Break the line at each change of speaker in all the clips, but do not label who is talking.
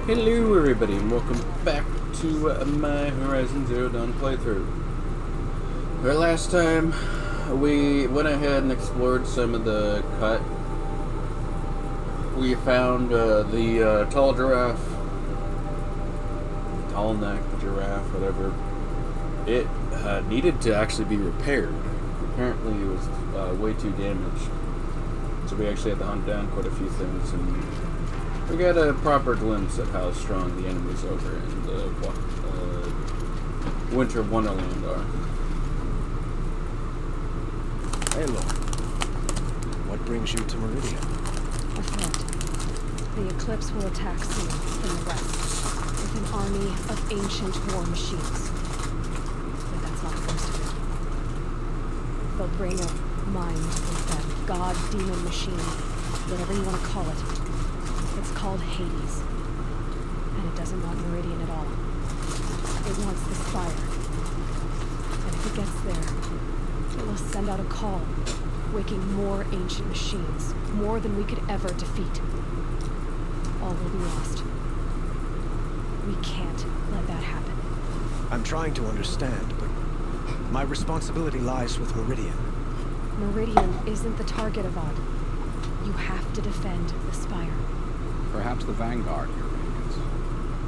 Hello everybody and welcome back to my Horizon Zero Dawn playthrough. Our last time we went ahead and explored some of the cut. We found the tall giraffe, tall neck giraffe, whatever. It needed to actually be repaired. Apparently it was way too damaged. So we actually had to hunt down quite a few things, and we got a proper glimpse at how strong the enemies over in the Winter Wonderland are.
Hey, Lord. What brings you to Meridian?
A threat. The Eclipse will attack soon, from the west, with an army of ancient war machines. But that's not the worst of it. They'll bring a mind with that god-demon machine, whatever you want to call it. It's called Hades. And it doesn't want Meridian at all. It wants the Spire. And if it gets there, it will send out a call, waking more ancient machines, more than we could ever defeat. All will be lost. We can't let that happen.
I'm trying to understand, but my responsibility lies with Meridian.
Meridian isn't the target, Avad. You have to defend the Spire.
Perhaps the Vanguard, Your Radiance.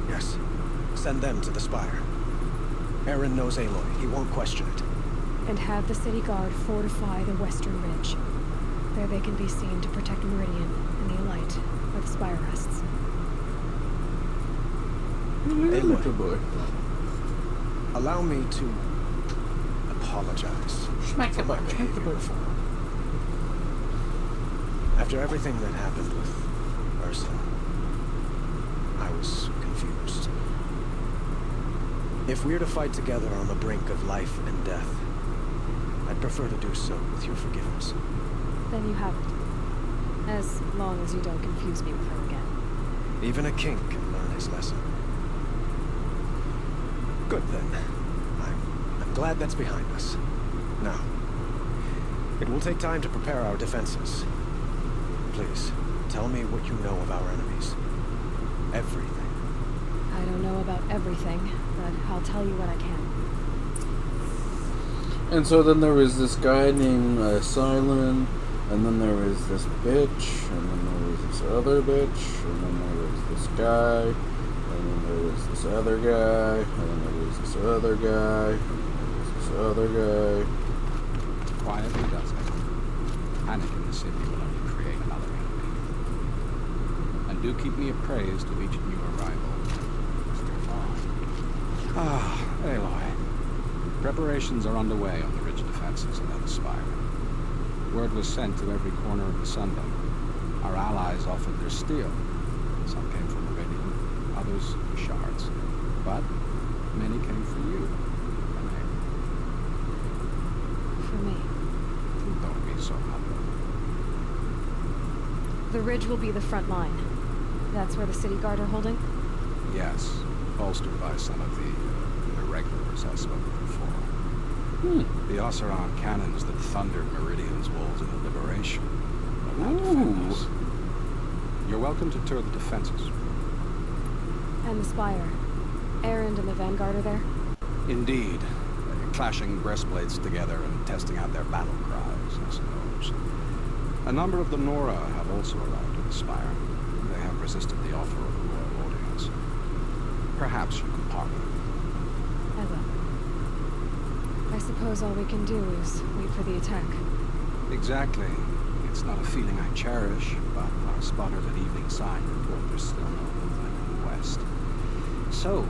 Yes. Send them to the Spire. Aaron knows Aloy. He won't question it.
And have the City Guard fortify the Western Ridge. There they can be seen to protect Meridian and the Elite, where the Spire rests.
Aloy,
Good boy.
allow me to apologize for my behavior before. After everything that happened with Ursa, I was confused. If we're to fight together on the brink of life and death, I'd prefer to do so with your forgiveness.
Then you have it. As long as you don't confuse me with her again.
Even a king can learn his lesson. Good then. I'm glad that's behind us. Now, it will take time to prepare our defenses. Please, tell me what you know of our enemies. Everything.
I don't know about everything, but I'll tell you what I can.
And so then there was this guy named Silent, and then there was this bitch, and then there was this other bitch, and then there was this guy, and then there was this other guy, and then there was this other guy, and then there was this other guy.
Quietly does it. Panic in the city will only create another enemy. And do keep me appraised of each new arrival. Ah, Aloy. Preparations are underway on the ridge defenses and the Spire. Word was sent to every corner of the Sundom. Our allies offered their steel. Some came from Meridian, others shards. But many came for you.
For me.
Don't be so humble.
The ridge will be the front line. That's where the City Guard are holding?
Yes, bolstered by some of the irregulars I spoke of before. The Oseram cannons that thundered Meridian's walls in the Liberation will now defend us. You're welcome to tour the defenses.
And the Spire. Erend and the Vanguard are there?
Indeed. Clashing breastplates together and testing out their battle cries, I suppose. A number of the Nora have also arrived at the Spire. They have resisted the offer of a royal audience. Perhaps you can pardon them.
I will. I suppose all we can do is wait for the attack.
Exactly. It's not a feeling I cherish, but our spotters at Evening Sign report there's still no movement in the west. So,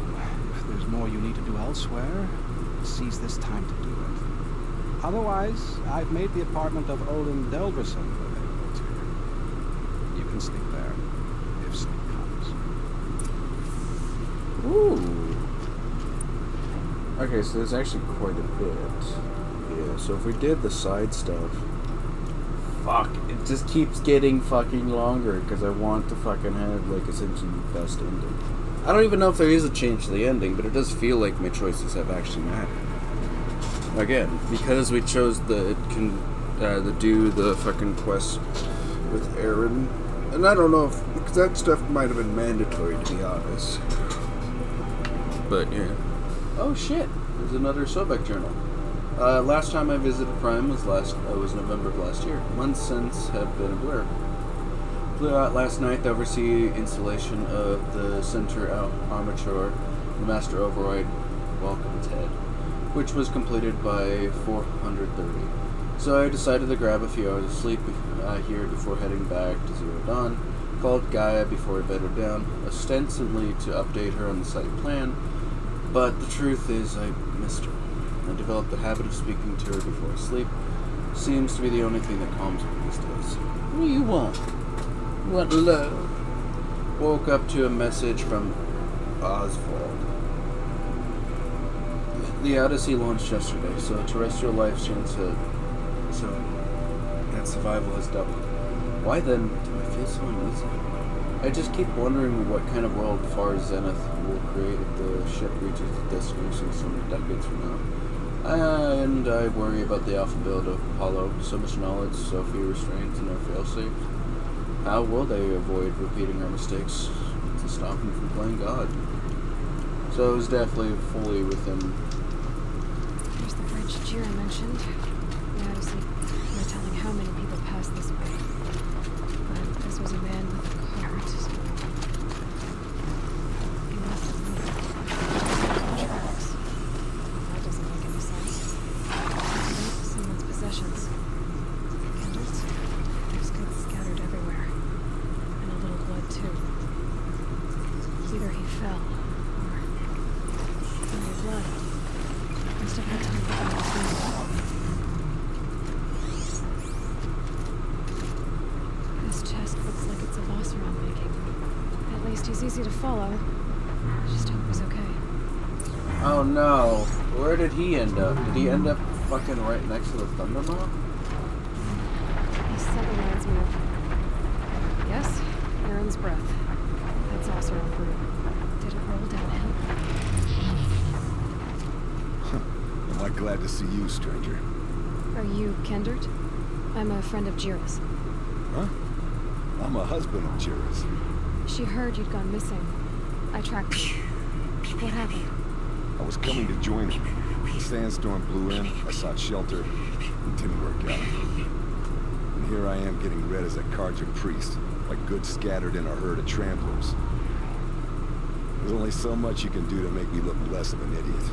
if there's more you need to do elsewhere, seize this time to do it. Otherwise, I've made the apartment of Olin Delverson available to you. You can sleep there, if sleep comes.
Ooh. Okay, so there's actually quite a bit. Yeah, so if we did the side stuff... Fuck, it just keeps getting fucking longer, because I want to fucking have, like, essentially the best ending. I don't even know if there is a change to the ending, but it does feel like my choices have actually mattered. Again, because we chose the do the fucking quest with Aaron, And I don't know if, because that stuff might have been mandatory, to be honest. But yeah. Oh shit! There's another Sobek journal. Last time I visited Prime was November of last year. Months since have been a blur. Flew out last night to oversee installation of the center armature, the Master Override Welcome Ted, which was completed by 430. So I decided to grab a few hours of sleep here before heading back to Zero Dawn. Called Gaia before I bedded down, ostensibly to update her on the site plan, but the truth is I missed her. I developed the habit of speaking to her before I sleep. Seems to be the only thing that calms me these days. What do you want? You want love? Woke up to a message from Oswald. The Odyssey launched yesterday, so terrestrial life's chance and survival has doubled. Why then do I feel so uneasy? I just keep wondering what kind of world Far Zenith will create if the ship reaches its destination so many decades from now. And I worry about the alpha build of Apollo. So much knowledge, so few restraints, and no failsafes. How will they avoid repeating our mistakes to stop them from playing God? So it was definitely fully within.
There's the bridge Jira mentioned. The Odyssey. No telling how many people passed this way. But this was a man with a cart, so he must have moved. Tracks. That doesn't make any sense. Someone's possessions. Candles. There's goods scattered everywhere. And a little blood too. Either he fell, or the blood. Must have had time to get between them. This chest looks like it's a boss around making. At least he's easy to follow. I just hope he's okay.
Oh no. Where did he end up? Did he end up fucking right next to the Thundermaw?
This set reminds me of... Yes, Aaron's breath. That's also a brew. Did it roll downhill?
Am I glad to see you, stranger?
Are you Kendert? I'm a friend of Jira's.
Huh? I'm a husband of Jira's.
She heard you'd gone missing. I tracked you. What happened?
I was coming to join her. The sandstorm blew in, I sought shelter. It didn't work out. And here I am getting read as a Karja priest, like goods scattered in a herd of tramplers. There's only so much you can do to make me look less of an idiot.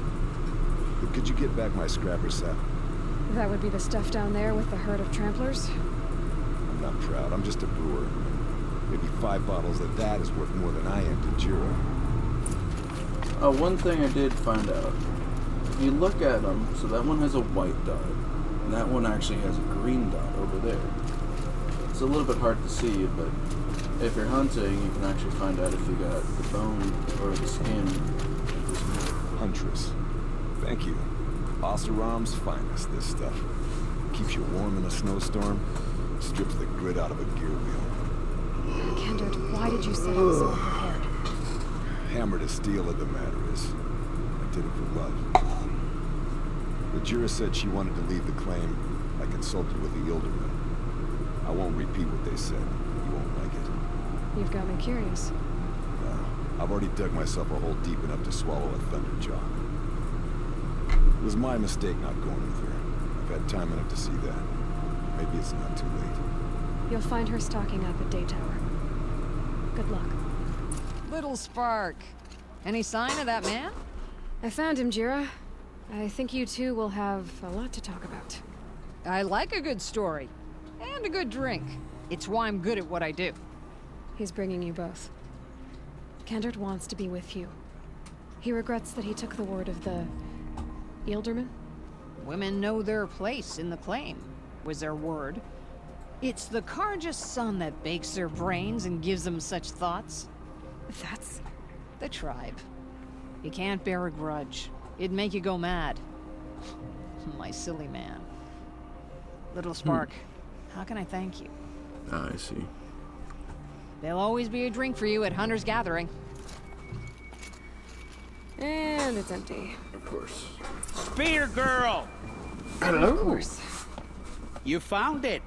But could you get back my scrapper set?
That would be the stuff down there with the herd of tramplers?
I'm not proud, I'm just a brewer. Maybe 5 bottles of that is worth more than I am to Jira.
Oh, one thing I did find out. If you look at them, so that one has a white dot, and that one actually has a green dot over there. It's a little bit hard to see, but if you're hunting, you can actually find out if you got the bone or the skin of this meat.
Huntress. Thank you. Oseram's finest, this stuff. Keeps you warm in a snowstorm, strips the grit out of a gear wheel.
Kendert, why did you set out so prepared?
Hammered as steel of the matter is. I did it for love. The Jura said she wanted to leave the claim. I consulted with the Ilderman. I won't repeat what they said. You won't like it.
You've got me curious.
I've already dug myself a hole deep enough to swallow a thunderjaw. It was my mistake not going with her. I've had time enough to see that. Maybe it's not too late.
You'll find her stalking up at Daytower. Good luck.
Little Spark. Any sign of that man?
I found him, Jira. I think you two will have a lot to talk about.
I like a good story. And a good drink. It's why I'm good at what I do.
He's bringing you both. Kendert wants to be with you. He regrets that he took the word of the... Ilderman?
Women know their place in the claim, was their word. It's the Karja's son that bakes their brains and gives them such thoughts.
That's...
The tribe. You can't bear a grudge. It'd make you go mad. My silly man. Little Spark, how can I thank you?
Ah, I see.
There'll always be a drink for you at Hunter's Gathering.
And it's empty.
Of course.
Spear girl!
Hello?
Of course.
You found it.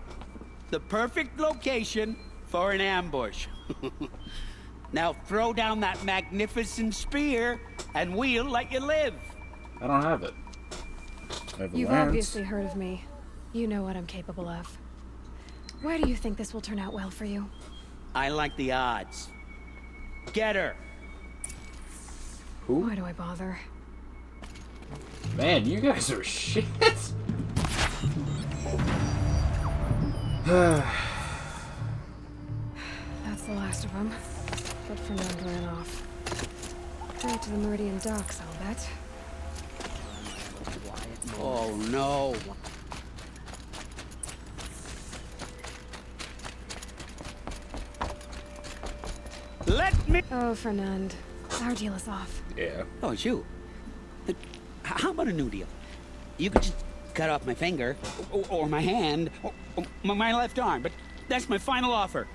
The perfect location for an ambush. Now throw down that magnificent spear, and we'll let you live.
I don't have it. I have a
You've
lance.
obviously heard of me. You know what I'm capable of. Why do you think this will turn out well for you?
I like the odds. Get her.
Who?
Why do I bother?
Man, you guys are shit.
That's the last of them. But Fernand ran off. Right to the Meridian docks, I'll bet.
Oh no. Let me.
Oh, Fernand. Our deal is off.
Yeah.
Oh, it's you. How about a new deal? You could just cut off my finger, or my hand, or my left arm, but that's my final offer.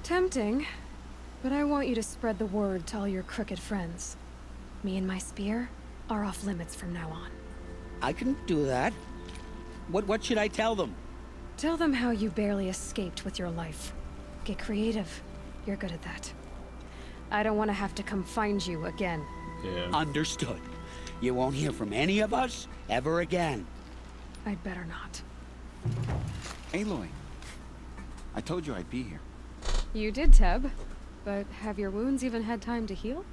Tempting, but I want you to spread the word to all your crooked friends. Me and my spear are off limits from now on.
I can do that. What should I tell them?
Tell them how you barely escaped with your life. Get creative. You're good at that. I don't want to have to come find you again.
Yeah.
Understood. You won't hear from any of us ever again.
I'd better not.
Aloy, I told you I'd be here.
You did, Teb. But have your wounds even had time to heal?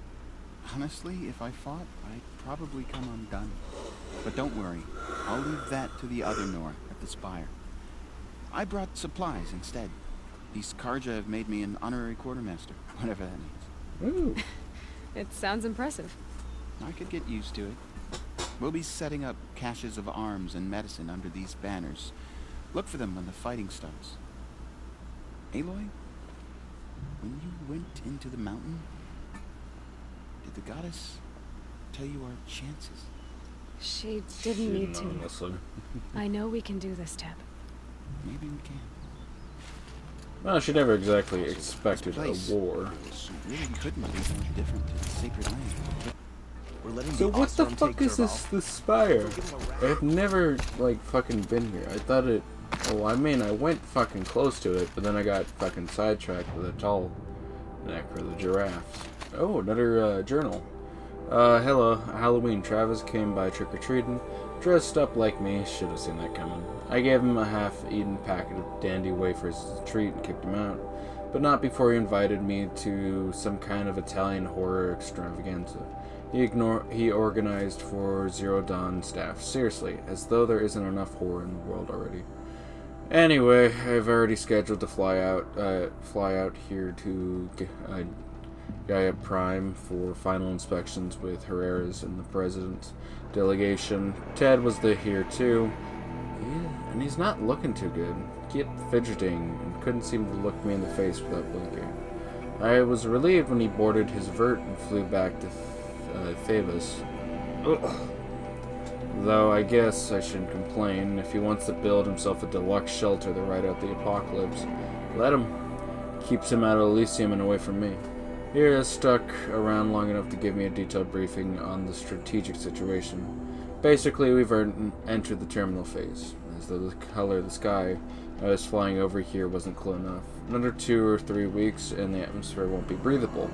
Honestly, if I fought, I'd probably come undone. But don't worry, I'll leave that to the other Nor at the Spire. I brought supplies instead. These Karja have made me an honorary quartermaster, whatever that means.
Ooh.
It sounds impressive.
I could get used to it. We'll be setting up caches of arms and medicine under these banners. Look for them when the fighting starts. Aloy, when you went into the mountain, did the goddess tell you our chances?
She didn't need to.
Honestly.
I know we can do this, Teb.
Maybe we can.
Well, she never exactly expected a
place.
war.
It really couldn't be more different to the sacred land. We're letting
So
the
what the
Oseram
fuck
take
is this,
Dervahl.
this spire? I've never, like, fucking been here. I thought it... Well, I mean, I went fucking close to it, but then I got fucking sidetracked with a tall neck for the giraffes. Oh, another, journal. Hello. Halloween. Travis came by trick-or-treating. Dressed up like me. Should have seen that coming. I gave him a half-eaten packet of dandy wafers as a treat and kicked him out. But not before he invited me to some kind of Italian horror extravaganza. He organized for Zero Dawn staff. Seriously, as though there isn't enough horror in the world already. Anyway, I've already scheduled to fly out here to Gaia Prime for final inspections with Herrera's and the president's delegation. Ted was here too. Yeah, and he's not looking too good. Kept fidgeting and couldn't seem to look me in the face without blinking. I was relieved when he boarded his vert and flew back to Phoebus. Ugh. Though I guess I shouldn't complain. If he wants to build himself a deluxe shelter to ride out the apocalypse, let him. Keeps him out of Elysium and away from me. He has stuck around long enough to give me a detailed briefing on the strategic situation. Basically, we've entered the terminal phase, as though the color of the sky I was flying over here wasn't clear enough. Another 2 or 3 weeks and the atmosphere won't be breathable.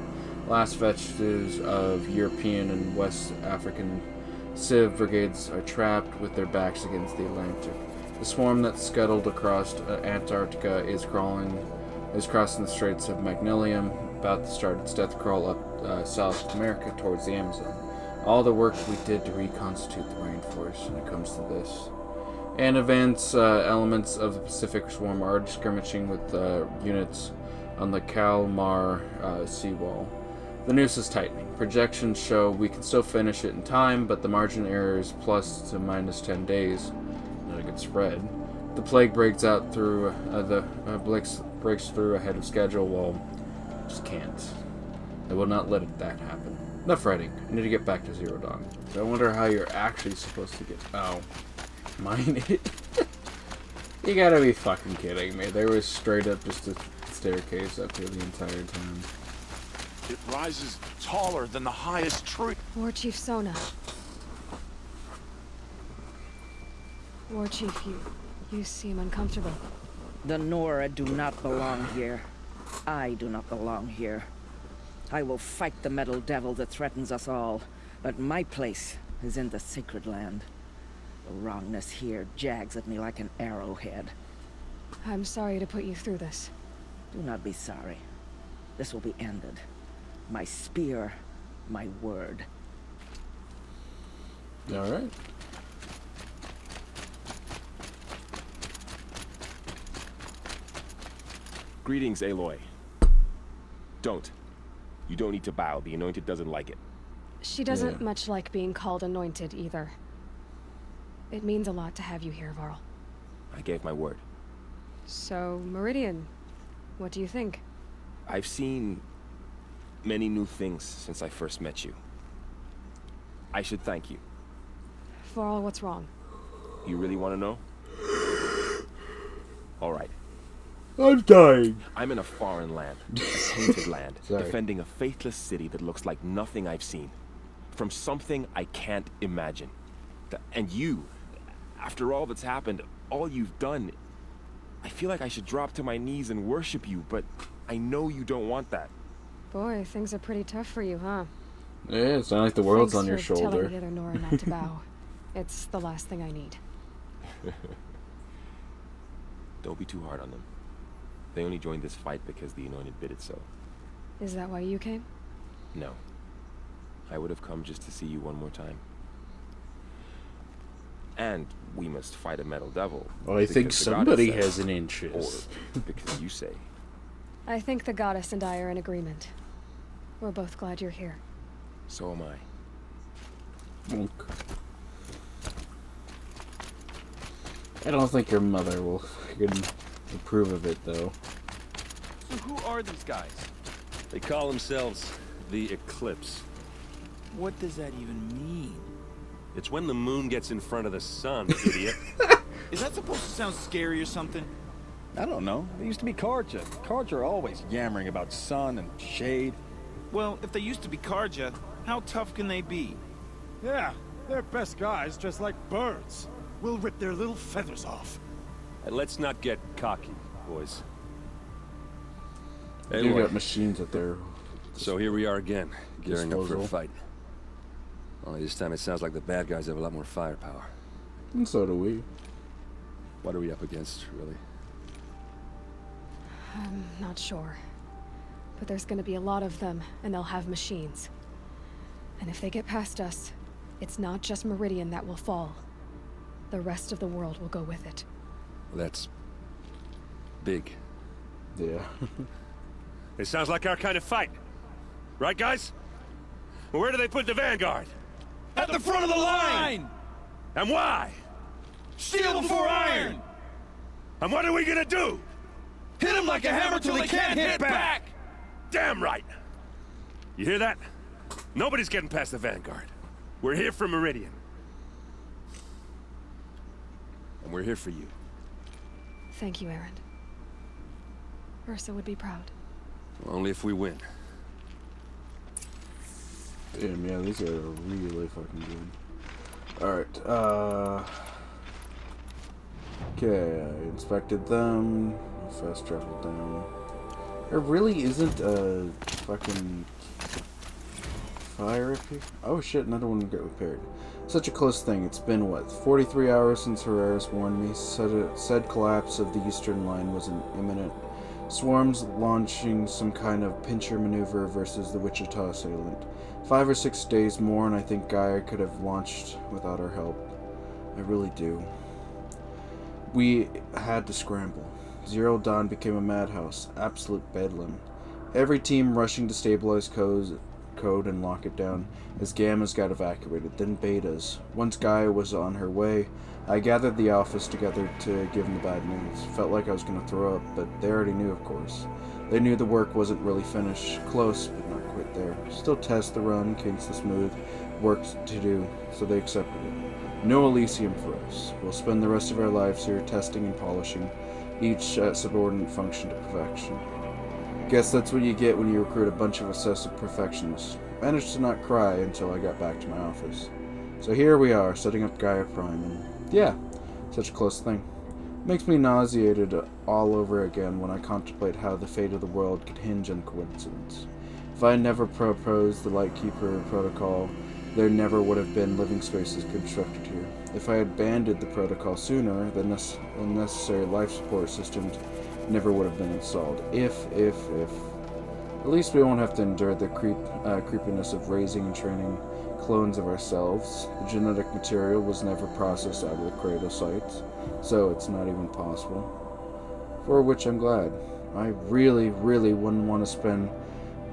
Last vestiges of European and West African Civ brigades are trapped with their backs against the Atlantic. The swarm that scuttled across Antarctica is crossing the Straits of Magellan, about to start its death crawl up South America towards the Amazon. All the work we did to reconstitute the rainforest when it comes to this. And advanced elements of the Pacific Swarm are skirmishing with units on the Kalmar seawall. The noose is tightening. Projections show we can still finish it in time, but the margin error is plus to minus 10 days. Not a good spread. The plague breaks out through breaks through ahead of schedule. Well, just can't. I will not let that happen. Enough writing. I need to get back to Zero Dawn. I wonder how you're actually supposed to get. Oh, mine. You gotta be fucking kidding me. There was straight up just a staircase up here the entire time.
It rises taller than the highest tree.
War Chief Sona. War Chief, You seem uncomfortable.
The Nora do not belong here. I do not belong here. I will fight the metal devil that threatens us all, but my place is in the sacred land. The wrongness here jags at me like an arrowhead.
I'm sorry to put you through this.
Do not be sorry. This will be ended. My spear, my word.
Alright.
Greetings, Aloy. Don't. You don't need to bow. The Anointed doesn't like it.
She doesn't much like being called anointed either. It means a lot to have you here, Varl.
I gave my word.
So, Meridian, what do you think?
I've seen many new things since I first met you. I should thank you.
Varl, what's wrong?
You really want to know? All right.
I'm dying.
I'm in a foreign land, a tainted land,
Sorry.
defending a faithless city that looks like nothing I've seen. From something I can't imagine. And you, after all that's happened, all you've done, I feel like I should drop to my knees and worship you, but I know you don't want that.
Boy, things are pretty tough for you, huh?
Yeah, it's not like the world's
Thanks
on your
for
shoulder.
telling the other Nora not to bow. It's the last thing I need.
Don't be too hard on them. They only joined this fight because the Anointed bid it so.
Is that why you came?
No. I would have come just to see you one more time. And we must fight a metal devil.
Well, I think
because the
somebody
goddess
has
says,
an interest.
Or because you say.
I think the goddess and I are in agreement. We're both glad you're here.
So am I.
Monk. I don't think your mother will fucking approve of it, though.
So who are these guys?
They call themselves the Eclipse.
What does that even mean?
It's when the moon gets in front of the sun, idiot.
Is that supposed to sound scary or something?
I don't know. They used to be Karja. Karja are always yammering about sun and shade.
Well, if they used to be Karja, how tough can they be?
Yeah, they're best guys dressed like birds. We'll rip their little feathers off.
And let's not get cocky, boys.
They do got machines at their
So here we are again, gearing up for a
disposal.
fight. Only this time it sounds like the bad guys have a lot more firepower.
And so do we.
What are we up against, really?
I'm not sure. But there's gonna be a lot of them, and they'll have machines. And if they get past us, it's not just Meridian that will fall. The rest of the world will go with it.
Well, that's big.
Yeah.
It sounds like our kind of fight. Right, guys? Well, where do they put the Vanguard?
At the front of the line!
And why?
Steel before iron!
And what are we gonna do?
Hit them like a hammer till they can't hit back!
Damn right! You hear that? Nobody's getting past the Vanguard. We're here for Meridian. And we're here for you.
Thank you, Erend. Ursa would be proud.
Only if we win.
Damn, yeah, these are really fucking good. Alright, okay, I inspected them. Fast travel down. There really isn't a fucking fire up here. Oh shit, another one got repaired. Such a close thing. It's been, what, 43 hours since Herreris warned me. Said collapse of the eastern line was imminent. Swarms launching some kind of pincher maneuver versus the Wichita assailant. 5 or 6 days more, and I think Gaia could have launched without our help. I really do. We had to scramble. Zero Dawn became a madhouse. Absolute bedlam. Every team rushing to stabilize code and lock it down, as Gammas got evacuated, then Betas. Once Gaia was on her way, I gathered the Alphas together to give them the bad news. Felt like I was going to throw up, but they already knew, of course. They knew the work wasn't really finished. Close, but not quite there. Still test the run, kinks the smooth, work to do, so they accepted it. No Elysium for us. We'll spend the rest of our lives here testing and polishing, each subordinate function to perfection. Guess that's what you get when you recruit a bunch of obsessive perfectionists. Managed to not cry until I got back to my office. So here we are, setting up Gaia Prime, and yeah, such a close thing. Makes me nauseated all over again when I contemplate how the fate of the world could hinge on coincidence. If I had never proposed the Lightkeeper Protocol, there never would have been living spaces constructed here. If I had abandoned the protocol sooner, the necessary life support systems never would have been installed. If. At least we won't have to endure the creepiness of raising and training clones of ourselves. The genetic material was never processed out of the cradle sites, so it's not even possible. For which I'm glad. I really, really wouldn't want to spend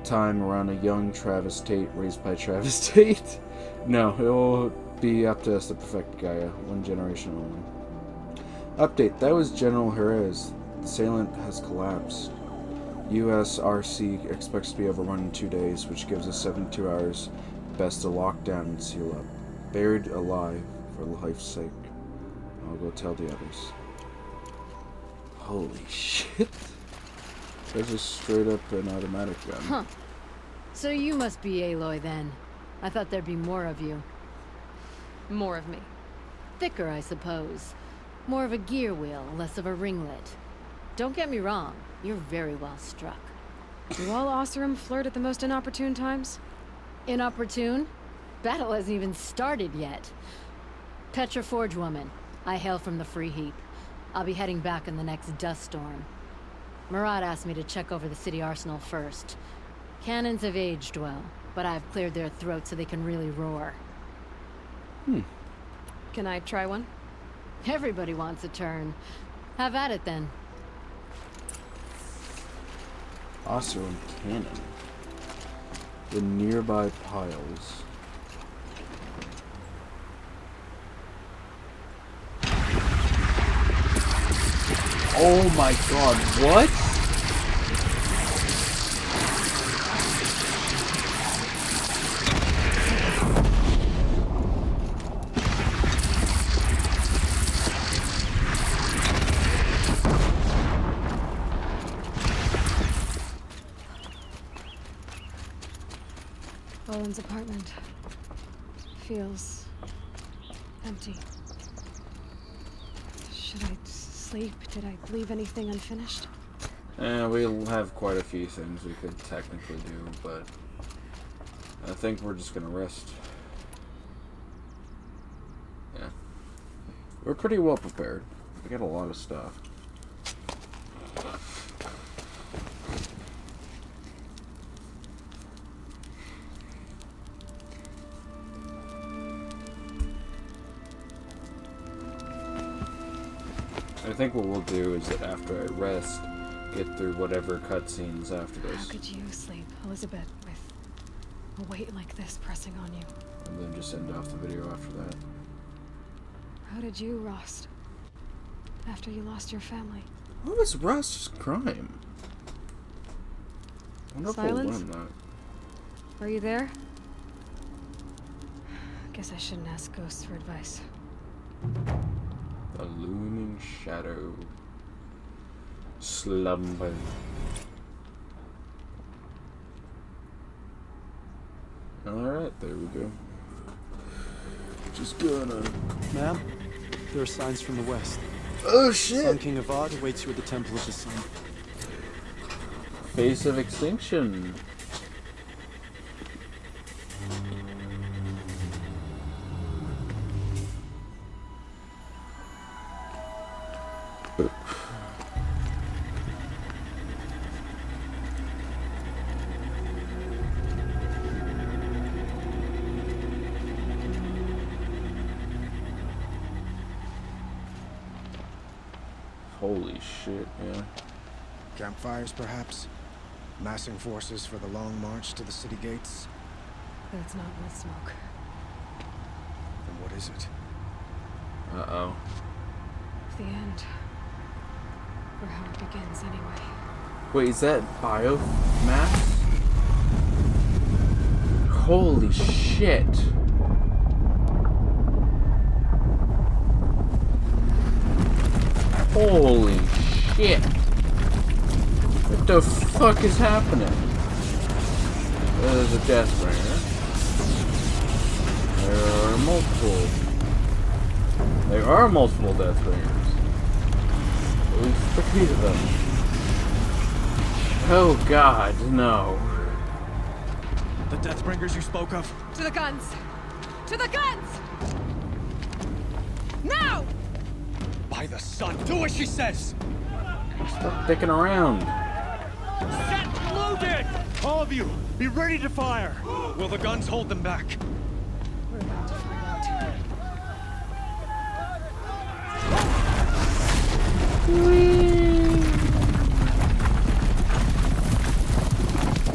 time around a young Travis Tate raised by Travis Tate. No, it will be up to us to perfect Gaia, one generation only. Update, that was General Jerez. The Salient has collapsed. USRC expects to be overrun in 2 days, which gives us 72 hours best to lock down and seal up. Buried alive, for life's sake. I'll go tell the others. Holy shit. That's just straight up an automatic gun.
Huh. So you must be Aloy then. I thought there'd be more of you.
More of me.
Thicker, I suppose. More of a gear wheel, less of a ringlet. Don't get me wrong, you're very well struck.
Do all Oseram flirt at the most inopportune times?
Inopportune? Battle hasn't even started yet. Petra Forge woman. I hail from the Free Heap. I'll be heading back in the next dust storm. Murad asked me to check over the city arsenal first. Cannons have aged well, but I've cleared their throats so they can really roar.
Can I try one?
Everybody wants a turn. Have at it then.
Oseram cannon. The nearby piles. Oh my god, what?
Owen's apartment feels empty. Should I sleep? Did I leave anything unfinished?
We'll have quite a few things we could technically do, but I think we're just gonna rest. Yeah. We're pretty well prepared. We got a lot of stuff. I think what we'll do is that after I rest, get through whatever cutscenes after this.
How could you sleep, Elizabeth, with a weight like this pressing on you?
And then just end off the video after that.
How did you, Rost? After you lost your family?
What was Rost's crime? I wonder if we'll
Silence?
learn that.
Are you there? Guess I shouldn't ask ghosts for advice.
The looming shadow. Slumber. Alright, there we go. Just gonna...
Ma'am, there are signs from the west.
Oh shit!
Sun King Avad awaits you at the Temple of the Sun.
Face of Extinction. Holy shit, yeah.
Campfires, perhaps? Massing forces for the long march to the city gates?
But it's not with smoke.
Then what is it?
Uh-oh.
The end. Or how it begins, anyway.
Wait, is that biomass? Holy shit. Holy shit. What the fuck is happening? There's a Deathbringer. There are multiple Deathbringers. At least 3 of them. Oh God, no.
The Deathbringers you spoke of?
To the guns! To the guns! Now!
By the sun, do as she says!
Stop dicking around.
Set loaded! All of you, be ready to fire! Will the guns hold them back?
We're about to find out.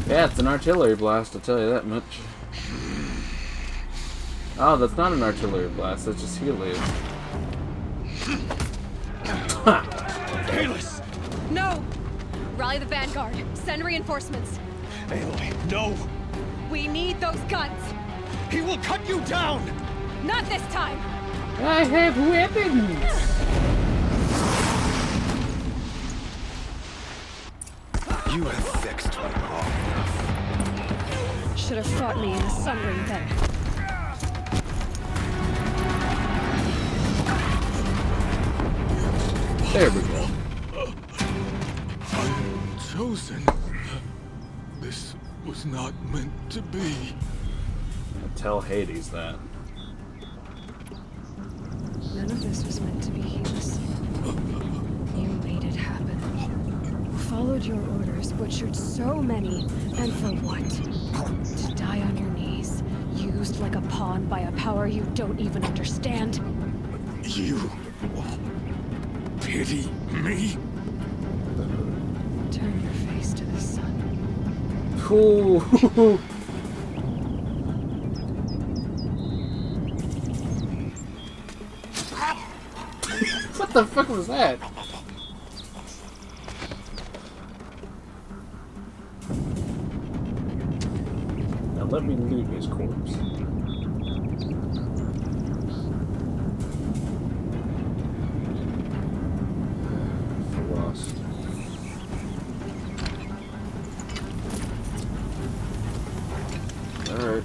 Yeah, it's an artillery blast, I'll tell you that much. Oh, that's not an artillery blast, that's just helios.
Kalis!
No! Rally the Vanguard. Send reinforcements.
Aloy, no!
We need those guns!
He will cut you down!
Not this time!
I have weapons!
You have fixed me long enough.
Should have fought me in the Sun Ring then.
There we go.
I'm chosen. This was not meant to be.
Tell Hades that.
None of this was meant to be, Helios. You made it happen. Followed your orders, butchered so many, and for what? To die on your knees, used like a pawn by a power you don't even understand?
You pity me?
Turn your face to the sun.
Ooh. What the fuck was that? Now let me loot his corpse. Lost. Alright.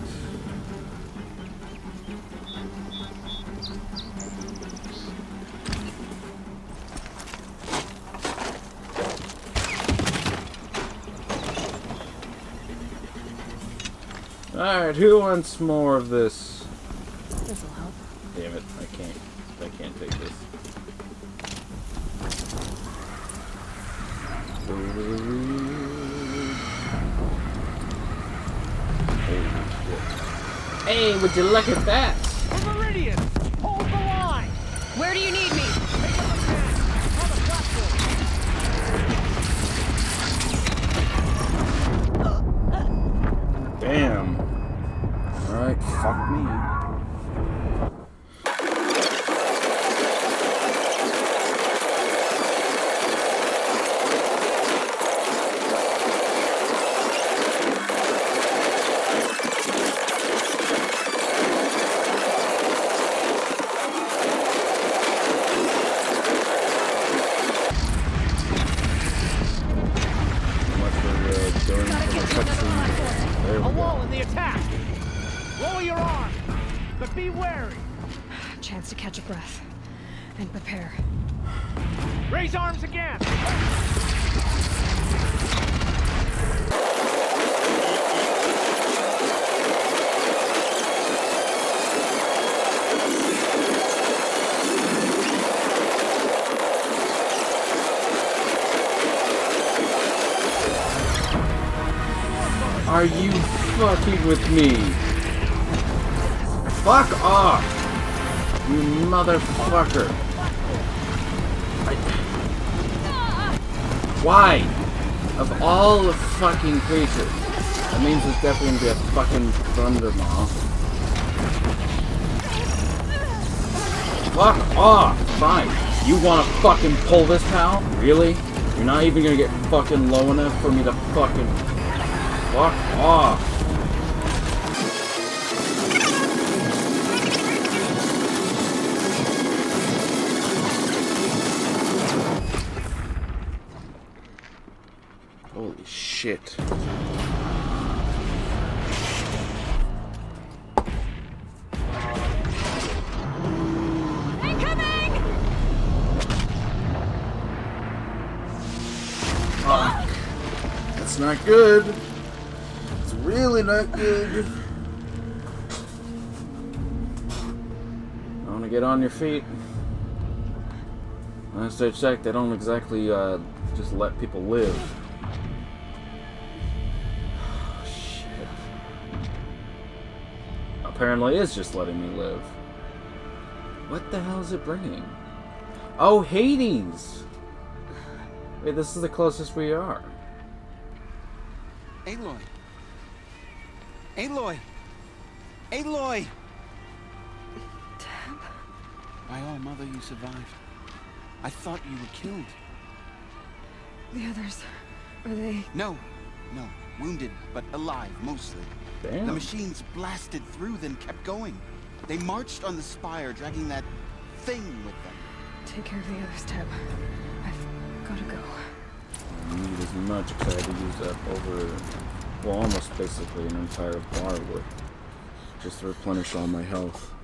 Alright, who wants more of this?
This'll help.
Damn it, I can't take this. Hey, would you look at that?
Meridian! Hold the line!
Where do you need me?
Damn. Alright, fuck me.
A wall in the attack! Lower your arm, but be wary!
Chance to catch a breath. And prepare.
Raise arms again!
Are you fucking with me? Fuck off! You motherfucker! Why? Of all the fucking creatures. That means it's definitely gonna be a fucking Thundermaw. Fuck off! Fine. You wanna fucking pull this, pal? Really? You're not even gonna get fucking low enough for me to fucking... Fuck off! Holy shit. not good. It's really not good. I want to get on your feet. Last I checked, they don't exactly just let people live. Oh, shit. Apparently it's just letting me live. What the hell is it bringing? Oh, Hades! Wait, this is the closest we are.
Aloy! Aloy! Aloy!
Deb?
By all, Mother, you survived. I thought you were killed.
The others, are they...
No. Wounded, but alive, mostly.
Damn.
The machines blasted through, then kept going. They marched on the spire, dragging that thing with them.
Take care of the others, Deb. I've gotta go.
I need as much because I had to use up over, well, almost basically an entire bar worth just to replenish all my health.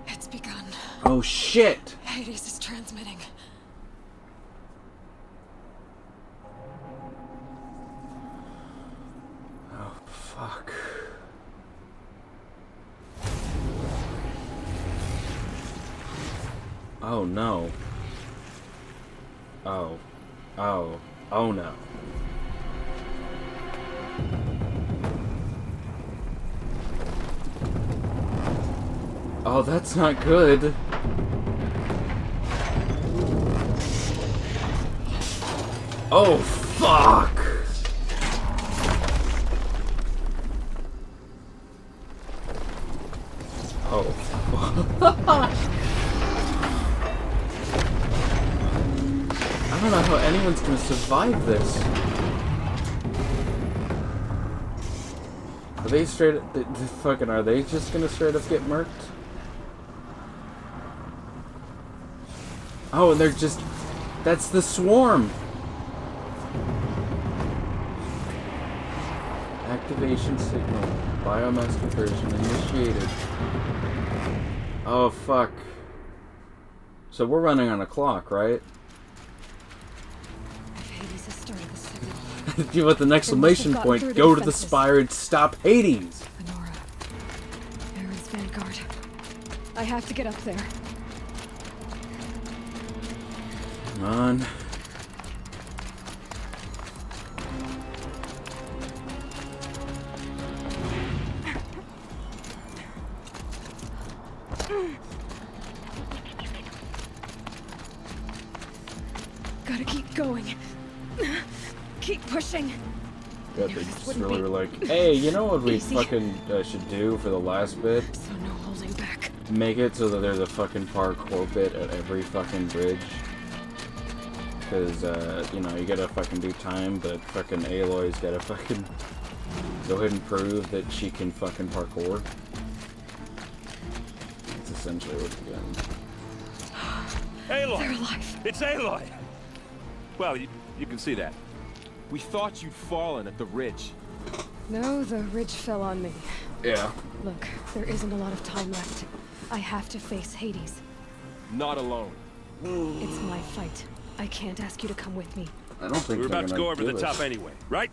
It's begun.
Oh shit!
Hades is transmitting.
Oh fuck. Oh no. Oh no. Oh, that's not good. Oh, fuck! Oh, fuck. I don't know how anyone's gonna survive this. Are they straight up... are they just gonna straight up get murked? Oh, and they're just... That's the swarm! Activation signal. Biomass conversion initiated. Oh, fuck. So we're running on a clock, right?
Hades has started the signal.
Give it an exclamation point. Go to the spire and stop Hades!
Venora. Aaron's vanguard. I have to get up there.
Come on.
Gotta keep going. Keep pushing.
Yeah, they just really were like, hey, you know what we fucking should do for the last bit?
So no holding back.
Make it so that there's a fucking parkour bit at every fucking bridge. Because, you know, you gotta fucking do time, but fucking Aloy's gotta fucking go ahead and prove that she can fucking parkour. That's essentially what we're doing.
Aloy!
They're alive.
It's Aloy! Well, you can see that.
We thought you'd fallen at the ridge.
No, the ridge fell on me.
Yeah.
Look, there isn't a lot of time left. I have to face Hades.
Not alone.
It's my fight. I can't ask you to come with me.
I don't think
we're
they're
about to
gonna
go over
do
the
it.
top anyway, right?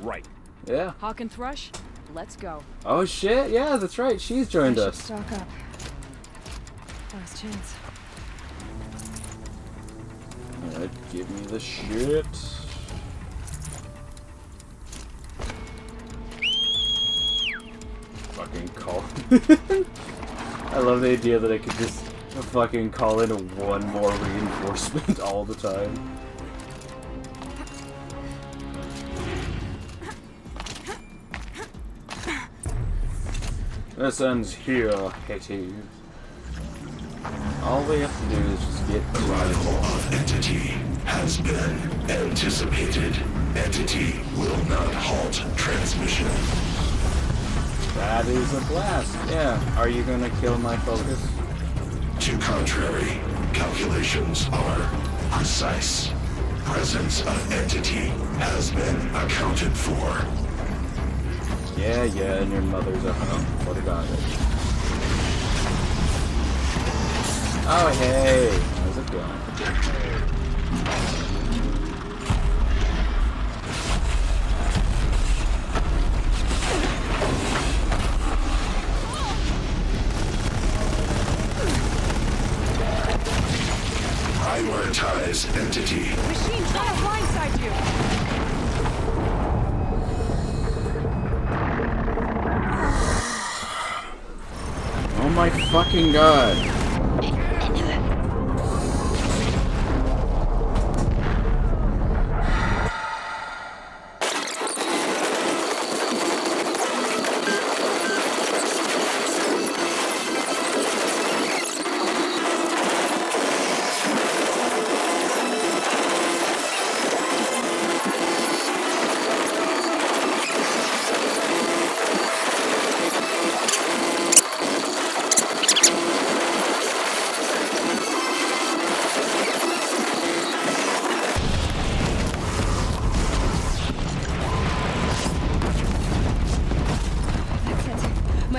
Right.
Yeah.
Hawk and Thrush, let's go.
Oh shit, yeah, that's right. She's joined
I should
us.
stock up. Last chance.
Alright, give me the shit. Fucking call. I love the idea that I could just fucking call in one more reinforcement all the time. This ends here, Hades. All we have to do is just get the
arrival of Entity has been anticipated. Entity will not halt transmission.
That is a blast. Yeah. Are you gonna kill my focus?
To contrary, calculations are precise. Presence of Entity has been accounted for.
Yeah, and your mother's a home. What about it? Oh, hey. How's it going?
entity.
Machine trying to blindside you!
Oh my fucking god.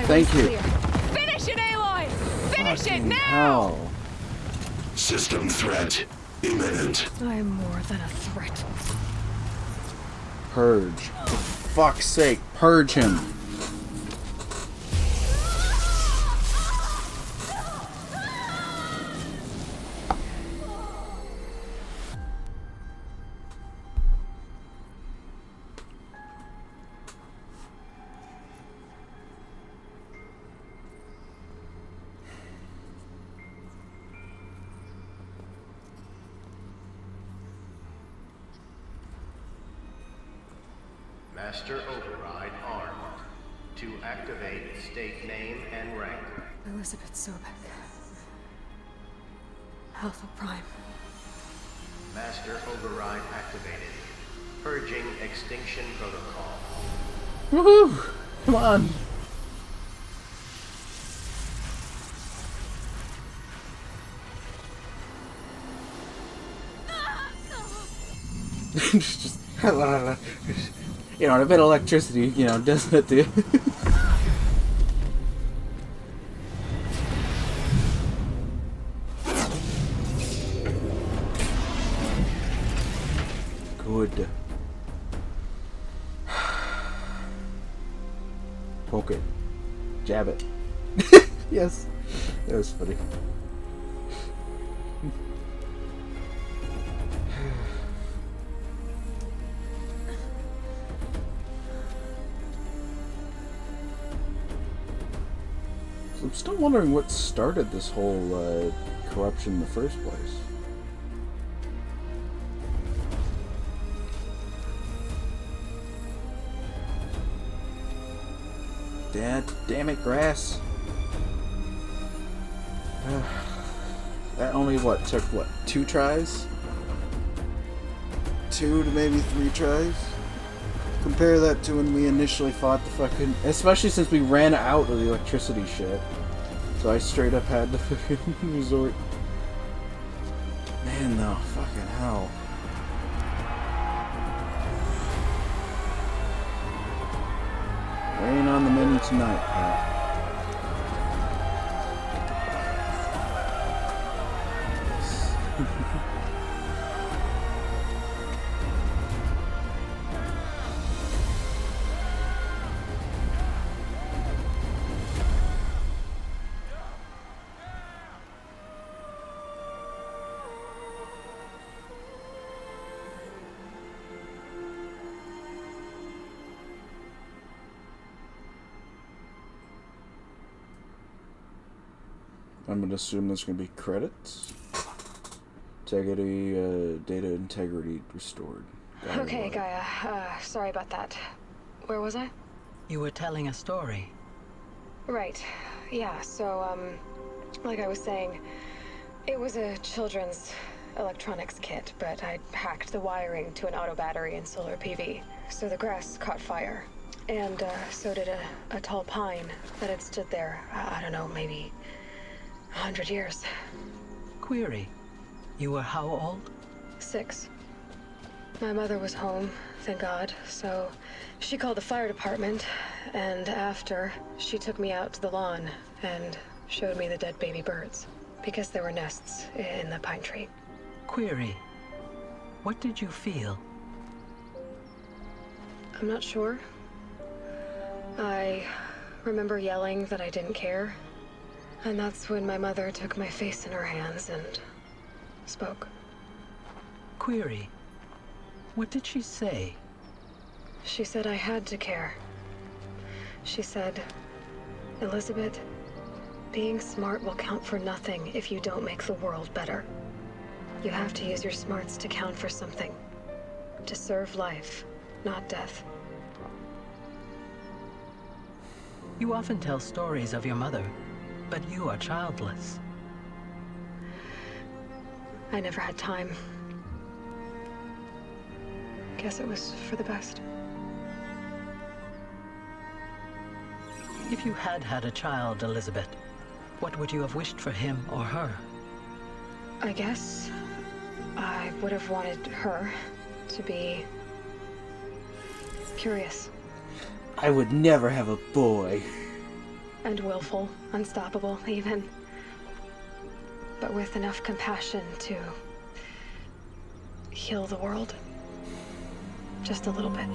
Thank you.
Finish it, Aloy! Finish it now!
Hell.
System threat imminent.
I'm more than a threat.
Purge. For fuck's sake, purge him.
Master Override armed. To activate, state name and rank.
Elizabeth Sobek. Alpha Prime.
Master Override activated. Purging extinction protocol.
Woohoo! Come on. Just you know, a bit of electricity, you know, doesn't it do? Good. Poke it. Jab it. Yes. That was funny. I'm still wondering what started this whole corruption in the first place. Damn it, grass. That only took 2 tries? 2 to maybe 3 tries? Compare that to when we initially fought the fucking... Especially since we ran out of the electricity shit. So I straight up had to fucking resort. Man, though. Fucking hell. Rain on the menu tonight, pal. I'm gonna assume there's gonna be credits. Integrity, data integrity restored.
Okay, Gaia. Sorry about that. Where was I?
You were telling a story.
Right. Yeah, so, like I was saying, it was a children's electronics kit, but I'd hacked the wiring to an auto battery and solar PV. So the grass caught fire. And, so did a tall pine that had stood there, I don't know, maybe 100 years.
Query. You were how old?
6. My mother was home, thank God, so she called the fire department, and after, she took me out to the lawn and showed me the dead baby birds, because there were nests in the pine tree.
Query. What did you feel?
I'm not sure. I remember yelling that I didn't care. And that's when my mother took my face in her hands and spoke.
query. What did she say?
She said I had to care. She said, Elizabeth, being smart will count for nothing if you don't make the world better. You have to use your smarts to count for something. To serve life, not death.
You often tell stories of your mother, but you are childless.
I never had time. Guess it was for the best.
If you had had a child, Elizabeth, what would you have wished for him or her?
I guess I would have wanted her to be curious.
I would never have a boy.
And willful, unstoppable even. But with enough compassion to heal the world. Just a little bit.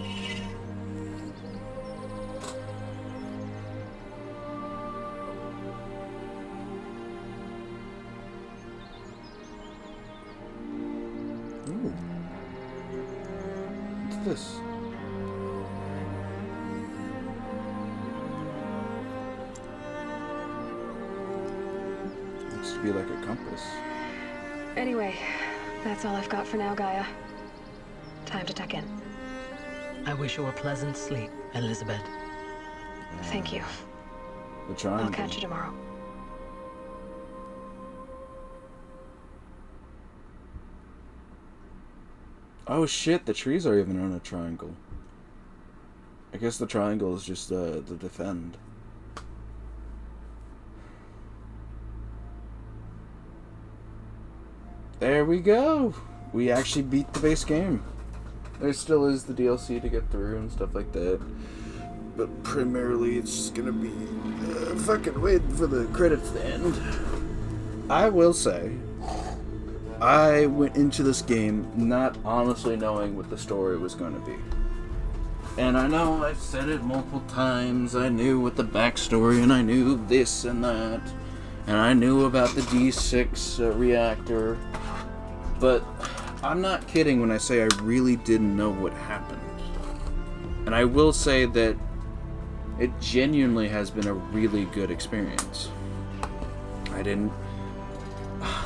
Ooh. What's this? Looks to be like a compass.
Anyway, that's all I've got for now, Gaia. Time to tuck in.
I wish you a pleasant sleep, Elizabeth.
Thank you.
The triangle.
I'll catch you tomorrow.
Oh shit, the trees are even on a triangle. I guess the triangle is just the defend. There we go! We actually beat the base game. There still is the DLC to get through and stuff like that. But primarily it's gonna be fucking waiting for the credits to end. I will say, I went into this game not honestly knowing what the story was going to be. And I know I've said it multiple times, I knew what the backstory, and I knew this and that, and I knew about the D6 reactor, but I'm not kidding when I say I really didn't know what happened. And I will say that it genuinely has been a really good experience.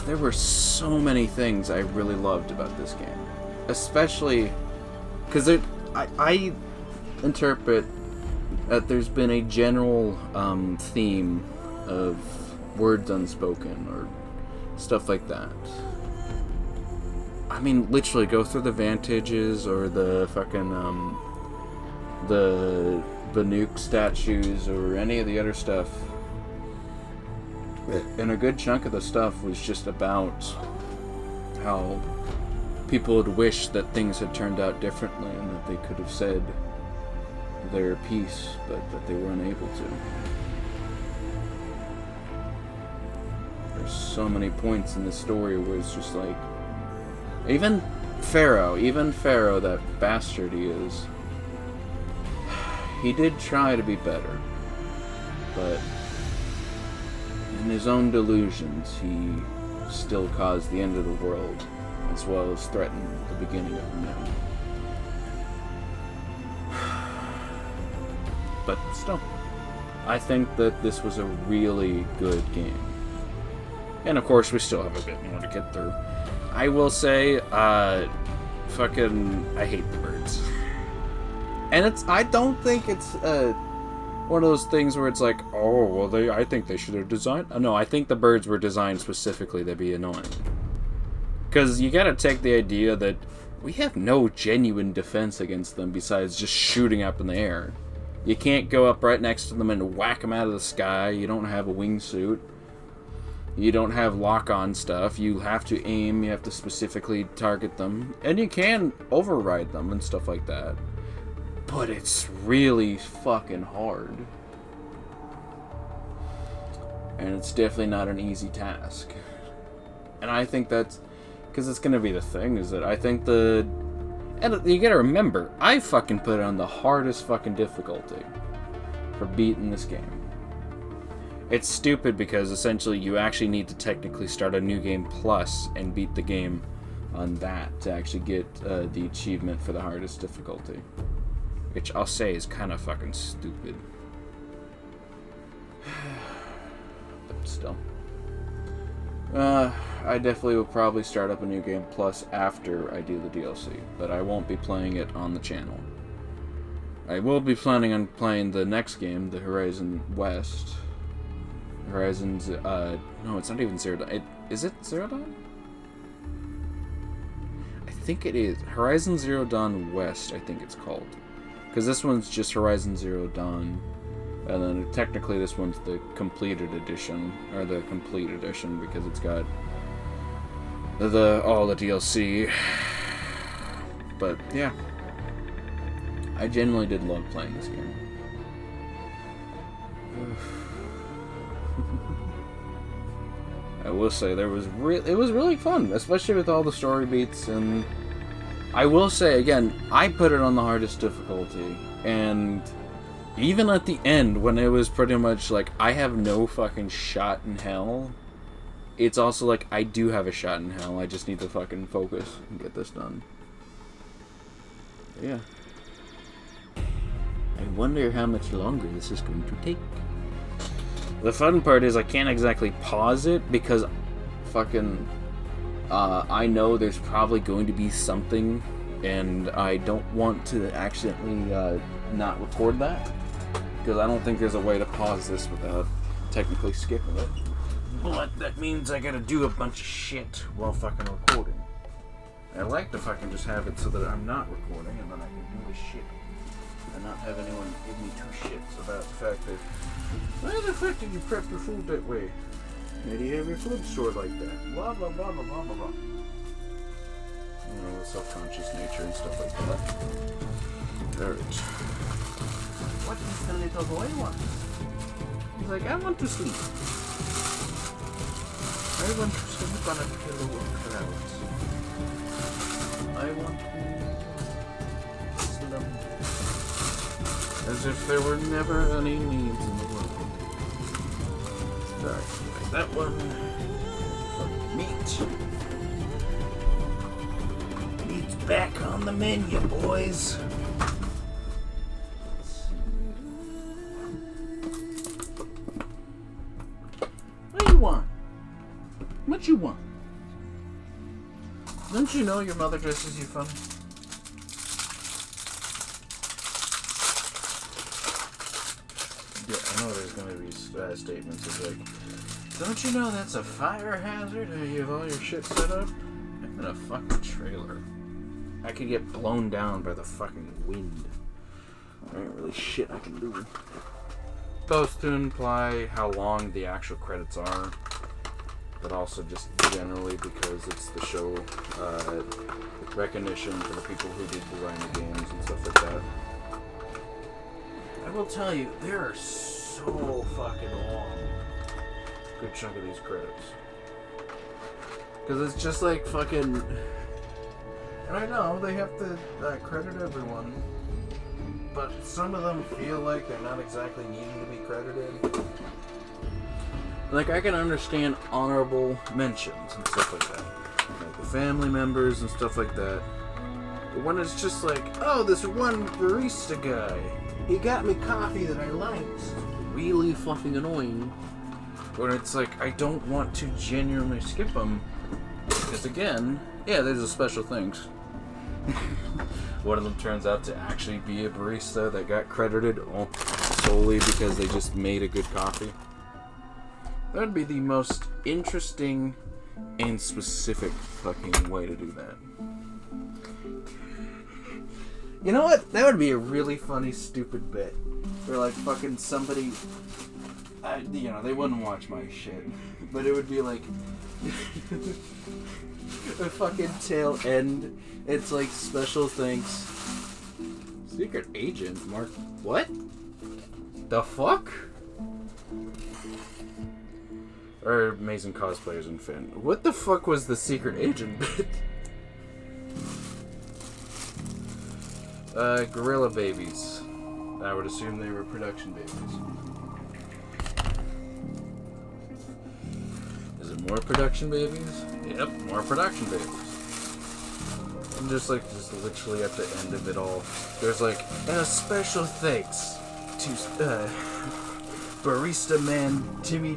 There were so many things I really loved about this game. Especially because I interpret that there's been a general theme of words unspoken or stuff like that. I mean, literally go through the Vantages or the fucking the Banuk statues or any of the other stuff. And a good chunk of the stuff was just about how people would wish that things had turned out differently and that they could have said their piece, but that they were unable to. There's so many points in the story where it's just like, even Pharaoh, that bastard he is, he did try to be better, but in his own delusions, he still caused the end of the world, as well as threatened the beginning of the new. But still, I think that this was a really good game. And of course, we still have a bit more to get through. I will say, I hate the birds. And I don't think it's, one of those things where it's like, oh, well, I think they should have designed... No, I think the birds were designed specifically to be annoying. Because you gotta take the idea that we have no genuine defense against them besides just shooting up in the air. You can't go up right next to them and whack them out of the sky. You don't have a wingsuit. You don't have lock-on stuff. You have to aim. You have to specifically target them. And you can override them and stuff like that. But it's really fucking hard. And it's definitely not an easy task. And I think that's... Because it's going to be the thing, is that I think And you gotta remember, I fucking put it on the hardest fucking difficulty for beating this game. It's stupid because essentially you actually need to technically start a new game plus and beat the game on that to actually get the achievement for the hardest difficulty. Which I'll say is kind of fucking stupid. But still. I definitely will probably start up a New Game Plus after I do the DLC, but I won't be playing it on the channel. I will be planning on playing the next game, the Horizon West. Horizon's, no, it's not even Zero Dawn. Is it Zero Dawn? I think it is. Horizon Zero Dawn West, I think it's called. Because this one's just Horizon Zero Dawn. And then technically this one's the completed edition, or the complete edition, because it's got all the DLC. But yeah, I genuinely did love playing this game. I will say it was really fun, especially with all the story beats. And I will say again, I put it on the hardest difficulty, and even at the end, when it was pretty much like, I have no fucking shot in hell, it's also like, I do have a shot in hell, I just need to fucking focus and get this done. But yeah. I wonder how much longer this is going to take. The fun part is I can't exactly pause it, because fucking, I know there's probably going to be something, and I don't want to accidentally not record that. Because I don't think there's a way to pause this without technically skipping it. But that means I gotta do a bunch of shit while fucking recording. I like to fucking just have it so that I'm not recording, and then I can do this shit. And not have anyone give me two shits about the fact that, why the fuck did you prep your food that way? Why do you have your food stored like that? Blah blah blah blah blah blah blah. You know, the self-conscious nature and stuff like that. Alright. What does the little boy want? He's like, I want to sleep. I want to sleep on a pillow of clouds. I want to slumber. As if there were never any needs in the world. Alright, like that one. Meat. Meat's back on the menu, boys. What you want? Don't you know your mother dresses you funny? Yeah, I know there's gonna be statements of like, don't you know that's a fire hazard? How you have all your shit set up? I'm in a fucking trailer. I could get blown down by the fucking wind. There ain't really shit I can do. Both to imply how long the actual credits are, but also just generally because it's the show recognition for the people who did design the games and stuff like that. I will tell you, there are so fucking long. Good chunk of these credits. Because it's just like fucking... And I know they have to credit everyone, but some of them feel like they're not exactly needing to be credited. Like, I can understand honorable mentions and stuff like that. Like the family members and stuff like that. But when it's just like, oh, this one barista guy, he got me coffee that I liked. It's really fucking annoying. When it's like, I don't want to genuinely skip them. Because again, yeah, there's a special things. One of them turns out to actually be a barista that got credited solely because they just made a good coffee. That would be the most interesting and specific fucking way to do that. You know what? That would be a really funny, stupid bit. Where, like, fucking somebody... you know, they wouldn't watch my shit. But it would be like... a fucking tail end. It's like, special thanks. Secret agent? Mark... What? The fuck? Or amazing cosplayers and Finn. What the fuck was the secret agent bit? Gorilla babies. I would assume they were production babies. Is it more production babies? Yep, more production babies. just literally at the end of it all, there's like a special thanks to barista man Timmy.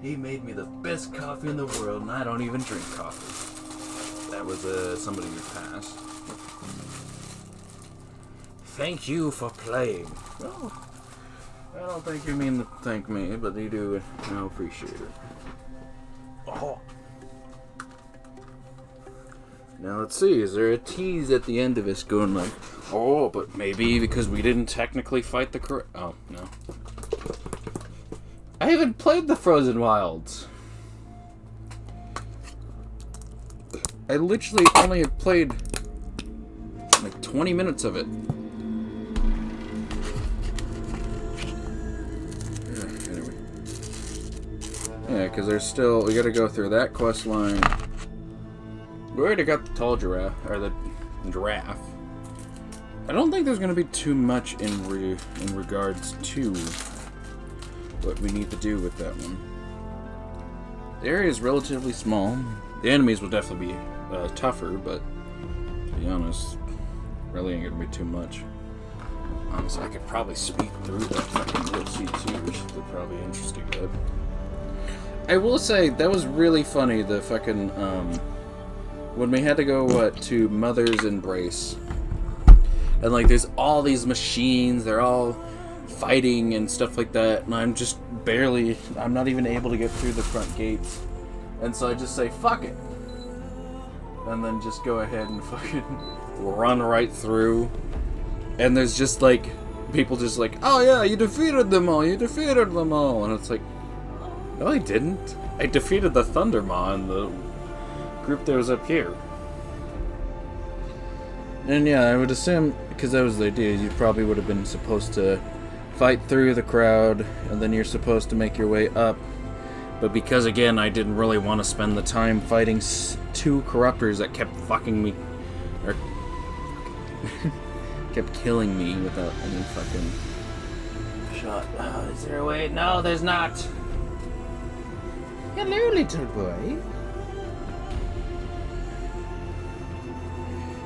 He made me the best coffee in the world, and I don't even drink coffee. That was somebody who passed. Thank you for playing. Well, I don't think you mean to thank me, but you do. I appreciate it. Oh. Now let's see, is there a tease at the end of this going like, oh, but maybe because we didn't technically fight the oh, no. I haven't played the Frozen Wilds. I literally only have played like 20 minutes of it. Anyway. Yeah, because there's still, we gotta go through that quest line. We already got the tall giraffe, or the giraffe. I don't think there's going to be too much in regards to what we need to do with that one. The area is relatively small. The enemies will definitely be tougher, but to be honest, really ain't going to be too much. Honestly, I could probably speed through that fucking DLC too, which is probably interesting, but I will say, that was really funny, the fucking, when we had to go, to Mother's Embrace. And, like, there's all these machines, they're all fighting and stuff like that, and I'm just barely, I'm not even able to get through the front gates. And so I just say, fuck it. And then just go ahead and fucking run right through. And there's just, like, people just like, oh yeah, you defeated them all. And it's like, no I didn't. I defeated the Thundermaw and the group that was up here. And yeah, I would assume, because that was the idea, you probably would have been supposed to fight through the crowd, and then you're supposed to make your way up. But because, again, I didn't really want to spend the time fighting two corruptors that kept fucking me, or kept killing me without any fucking shot. Oh, is there a way? No, there's not. Hello, little boy.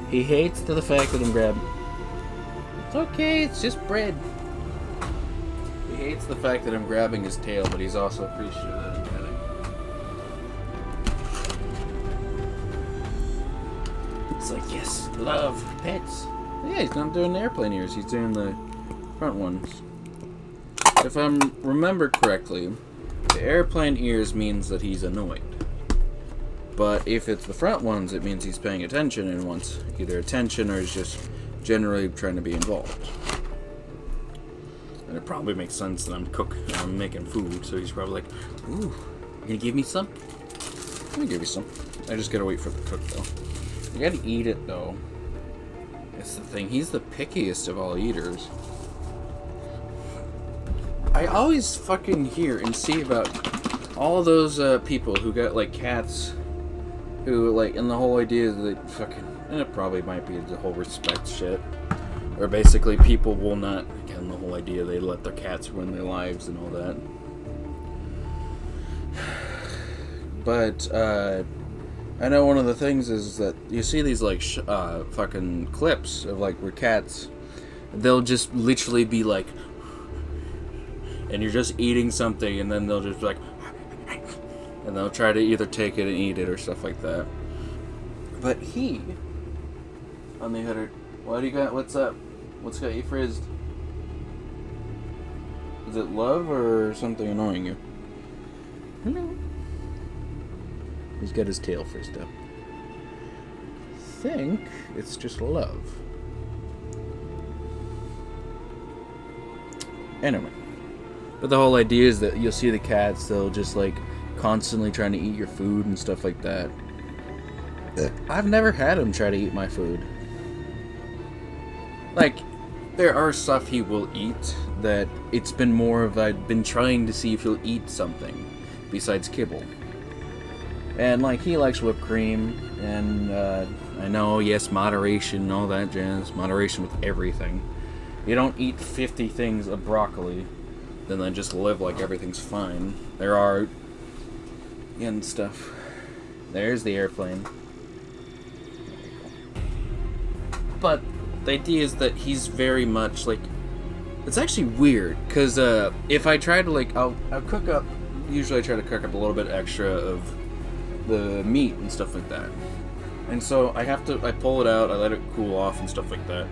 He hates the fact that I'm grabbing. It's okay, it's just bread. He hates the fact that I'm grabbing his tail, but he's also appreciative that I'm petting. It's like, yes, love, pets. Yeah, he's not doing the airplane ears, he's doing the front ones. If I remember correctly, the airplane ears means that he's annoyed. But if it's the front ones, it means he's paying attention and wants either attention or is just generally trying to be involved. And it probably makes sense that I'm making food, so he's probably like, ooh, you gonna give me some? Let me give you some. I just gotta wait for the cook, though. You gotta eat it, though. That's the thing. He's the pickiest of all eaters. I always fucking hear and see about all those people who got, like, cats who, like, and the whole idea is that fucking, and it probably might be the whole respect shit, or basically people will not, again, the whole idea they let their cats ruin their lives and all that. But, I know one of the things is that you see these, like, fucking clips of, like, where cats, they'll just literally be like, and you're just eating something, and then they'll just be like, and they'll try to either take it and eat it or stuff like that. But he, on the other, what do you got? What's up? What's got you frizzed? Is it love or something annoying you? Hello. He's got his tail frizzed up. I think it's just love. Anyway. But the whole idea is that you'll see the cats, they'll just like constantly trying to eat your food and stuff like that. I've never had him try to eat my food. Like, there are stuff he will eat that it's been more of I've been trying to see if he'll eat something besides kibble. And like, he likes whipped cream, and I know, yes, moderation and all that jazz. Moderation with everything. You don't eat 50 things of broccoli, then just live like everything's fine. There are and stuff. There's the airplane. But the idea is that he's very much like... It's actually weird, because if I try to, like, I'll cook up... Usually I try to cook up a little bit extra of the meat and stuff like that. And so I pull it out, I let it cool off and stuff like that.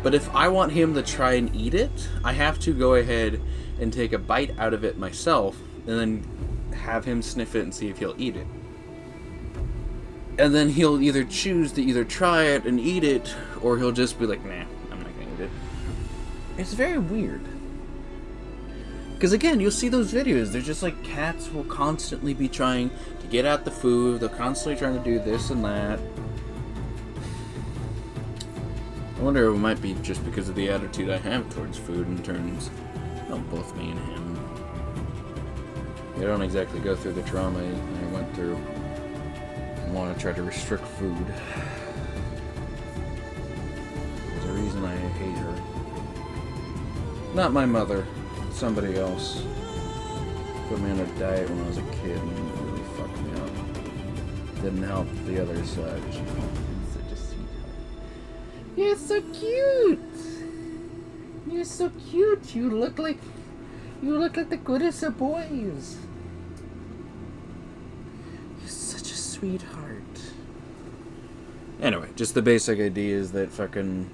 But if I want him to try and eat it, I have to go ahead and take a bite out of it myself, and then have him sniff it and see if he'll eat it. And then he'll either choose to either try it and eat it, or he'll just be like, nah, I'm not gonna eat it. It's very weird. Because again, you'll see those videos, they're just like cats will constantly be trying to get at the food, they're constantly trying to do this and that. I wonder if it might be just because of the attitude I have towards food in terms of both me and him. I don't exactly go through the trauma I went through and want to try to restrict food. There's a reason I hate her. Not my mother, somebody else. Put me on a diet when I was a kid and it really fucked me up. Didn't help the other side. Such a sweetheart. You're so cute! You're so cute! You look like the goodest of boys. You're such a sweetheart. Anyway, just the basic idea is that fucking...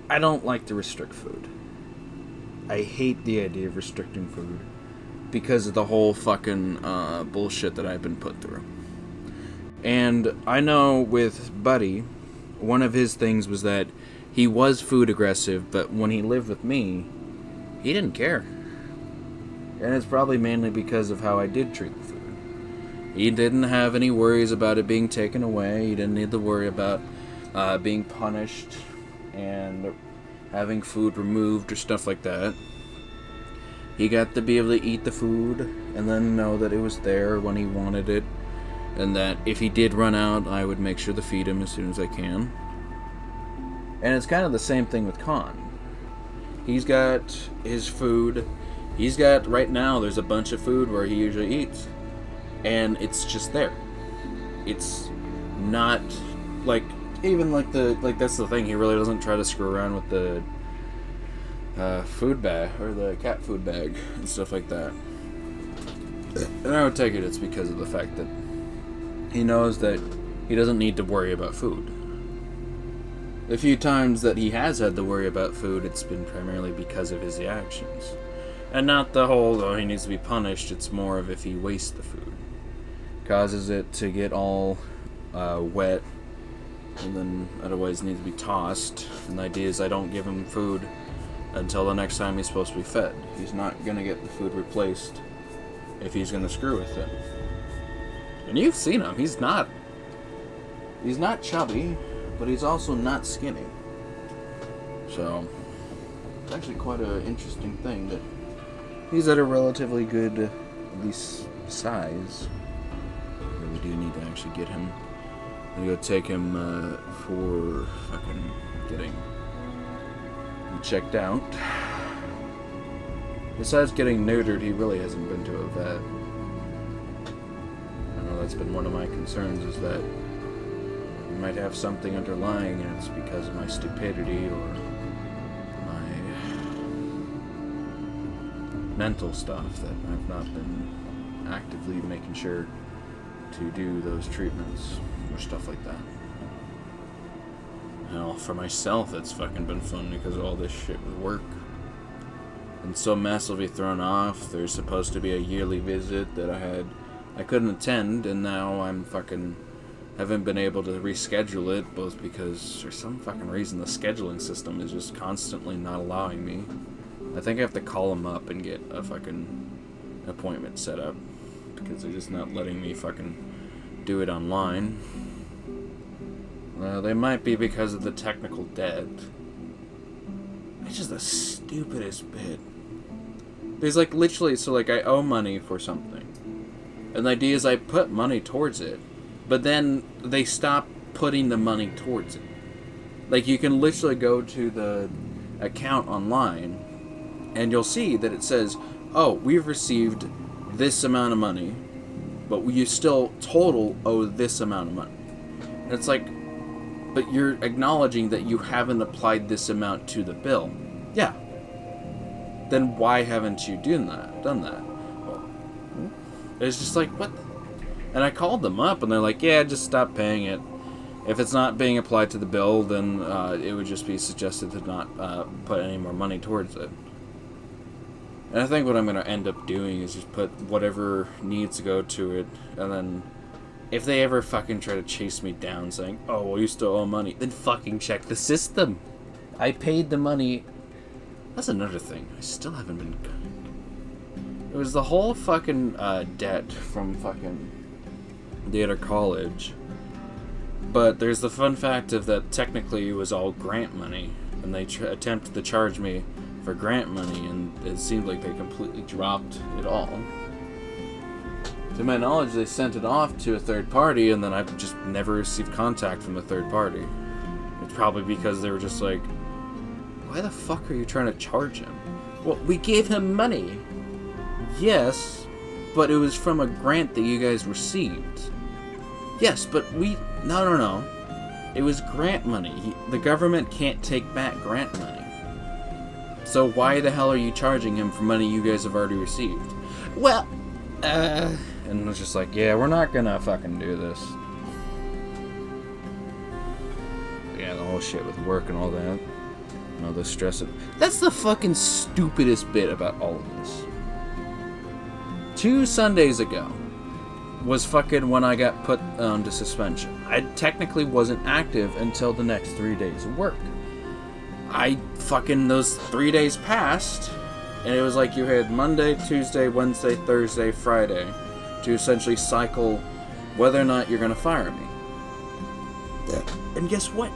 I don't like to restrict food. I hate the idea of restricting food because of the whole fucking bullshit that I've been put through. And I know with Buddy, one of his things was that he was food aggressive, but when he lived with me, he didn't care. And it's probably mainly because of how I did treat the food. He didn't have any worries about it being taken away. He didn't need to worry about being punished and having food removed or stuff like that. He got to be able to eat the food and then know that it was there when he wanted it, and that if he did run out, I would make sure to feed him as soon as I can. And it's kind of the same thing with Khan. He's got his food. He's got, right now, there's a bunch of food where he usually eats, and it's just there. It's not like... Even that's the thing, he really doesn't try to screw around with the food bag, or the cat food bag, and stuff like that. And I would take it's because of the fact that he knows that he doesn't need to worry about food. The few times that he has had to worry about food, it's been primarily because of his actions. And not the whole, oh, he needs to be punished, it's more of if he wastes the food. Causes it to get all wet, and then otherwise needs to be tossed. And the idea is I don't give him food until the next time he's supposed to be fed. He's not gonna get the food replaced if he's gonna screw with it. And you've seen him, he's not chubby, but he's also not skinny. So it's actually quite an interesting thing that he's at a relatively good, at least, size. Really do need to actually get him. I'm gonna go take him for fucking getting checked out. Besides getting neutered, he really hasn't been to a vet. I know that's been one of my concerns, is that he might have something underlying, and it's because of my stupidity or my mental stuff that I've not been actively making sure to do those treatments or stuff like that. Hell, for myself, it's fucking been fun because of all this shit with work. And so massively thrown off. There's supposed to be a yearly visit that I couldn't attend, and now I'm fucking haven't been able to reschedule it, both because for some fucking reason the scheduling system is just constantly not allowing me. I think I have to call them up and get a fucking appointment set up, because they're just not letting me fucking do it online. They might be because of the technical debt. It's just the stupidest bit. There's like literally, so like I owe money for something, and the idea is I put money towards it, but then they stop putting the money towards it. Like you can literally go to the account online and you'll see that it says, oh, we've received this amount of money, but you still total owe this amount of money. And it's like, but you're acknowledging that you haven't applied this amount to the bill. Yeah. Then why haven't you done that? Well, it's just like, what? And I called them up, and they're like, yeah, just stop paying it. If it's not being applied to the bill, then it would just be suggested to not put any more money towards it. And I think what I'm going to end up doing is just put whatever needs to go to it, and then if they ever fucking try to chase me down saying, oh, well, you still owe money, then fucking check the system. I paid the money. That's another thing. I still haven't been... It was the whole fucking debt from fucking the other college. But there's the fun fact of that technically it was all grant money. And they attempted to charge me for grant money, and it seemed like they completely dropped it all. To my knowledge, they sent it off to a third party, and then I've just never received contact from the third party. It's probably because they were just like, why the fuck are you trying to charge him? Well, we gave him money. Yes, but it was from a grant that you guys received. Yes, but No. It was grant money. The government can't take back grant money. So why the hell are you charging him for money you guys have already received? Well, and it was just like, yeah, we're not gonna fucking do this. Yeah, the whole shit with work and all that. And all the stress. That's the fucking stupidest bit about all of this. 2 Sundays ago was fucking when I got put to suspension. I technically wasn't active until the next 3 days of work. Those 3 days passed, and it was like you had Monday, Tuesday, Wednesday, Thursday, Friday to essentially cycle whether or not you're gonna fire me. And guess what?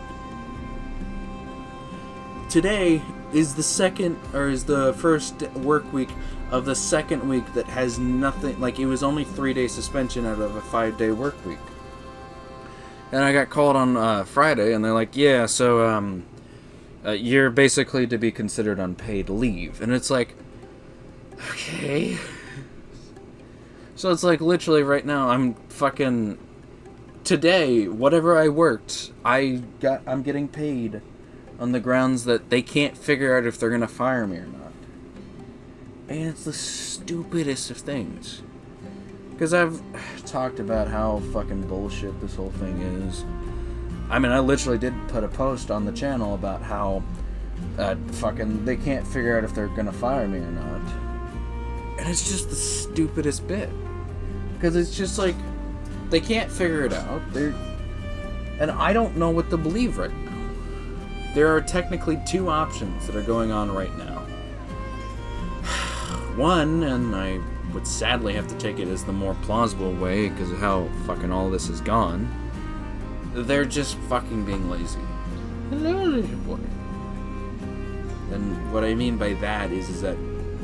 Today is the first work week of the second week that has nothing, like it was only 3-day suspension out of a 5-day work week. And I got called on Friday, and they're like, yeah, so you're basically to be considered unpaid leave. And it's like, okay. So it's like literally right now I'm fucking today, whatever I worked, I'm getting paid on the grounds that they can't figure out if they're gonna fire me or not. And it's the stupidest of things. Because I've talked about how fucking bullshit this whole thing is. I mean, I literally did put a post on the channel about how they can't figure out if they're gonna fire me or not. And it's just the stupidest bit. Because it's just like, they can't figure it out. And I don't know what to believe right now. There are technically 2 options that are going on right now. One, and I would sadly have to take it as the more plausible way because of how fucking all this is gone. They're just fucking being lazy. Hello, little boy. And what I mean by that is that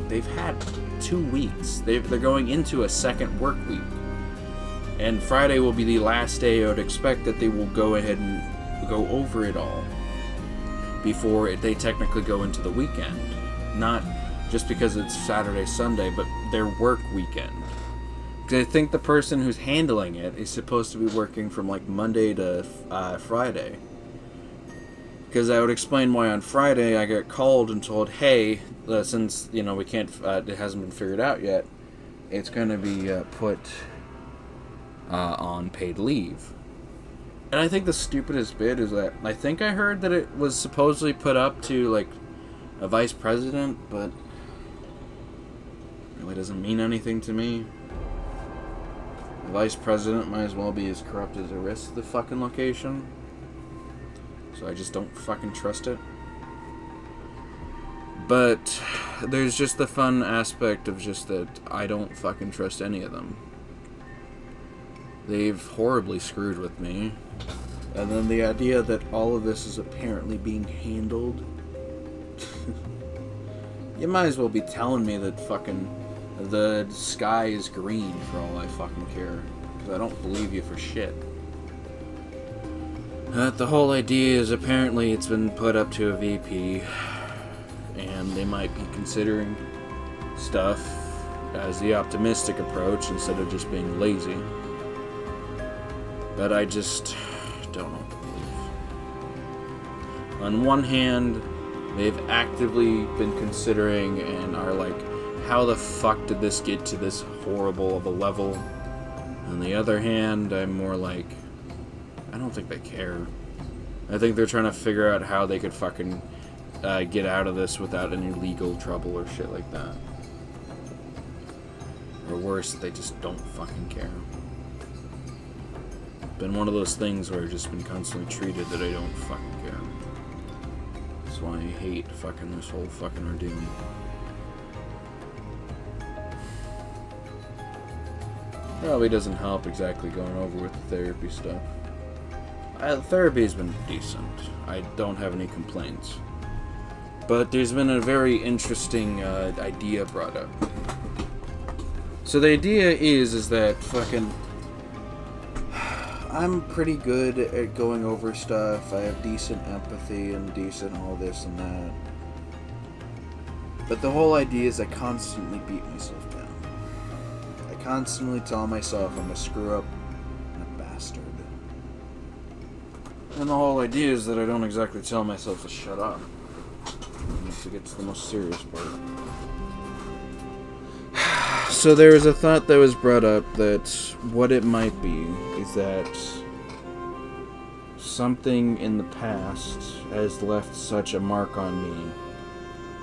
they've had 2 weeks. They're going into a second work week. And Friday will be the last day I would expect that they will go ahead and go over it all before they technically go into the weekend. Not just because it's Saturday, Sunday, but their work weekend. Because I think the person who's handling it is supposed to be working from like Monday to Friday. Because I would explain why on Friday I got called and told, hey, since we can't, it hasn't been figured out yet, it's going to be put on paid leave. And I think the stupidest bit is that I think I heard that it was supposedly put up to like a vice president, but it really doesn't mean anything to me. The vice president might as well be as corrupt as the rest of the fucking location. So I just don't fucking trust it. But there's just the fun aspect of just that I don't fucking trust any of them. They've horribly screwed with me. And then the idea that all of this is apparently being handled. You might as well be telling me that fucking the sky is green for all I fucking care. Because I don't believe you for shit. The whole idea is apparently it's been put up to a VP. And they might be considering stuff as the optimistic approach instead of just being lazy. But I just don't know what to believe. On one hand, they've actively been considering and are like, how the fuck did this get to this horrible of a level? On the other hand, I'm more like, I don't think they care. I think they're trying to figure out how they could fucking get out of this without any legal trouble or shit like that. Or worse, they just don't fucking care. Been one of those things where I've just been constantly treated that I don't fucking care. That's why I hate fucking this whole fucking ordeal. Probably doesn't help exactly going over with the therapy stuff. Therapy's been decent. I don't have any complaints. But there's been a very interesting idea brought up. So the idea is that fucking... I'm pretty good at going over stuff. I have decent empathy and decent all this and that. But the whole idea is I constantly beat myself down. I constantly tell myself I'm a screw-up and a bastard. And the whole idea is that I don't exactly tell myself to shut up. To get to the most serious part. So there was a thought that was brought up that what it might be is that something in the past has left such a mark on me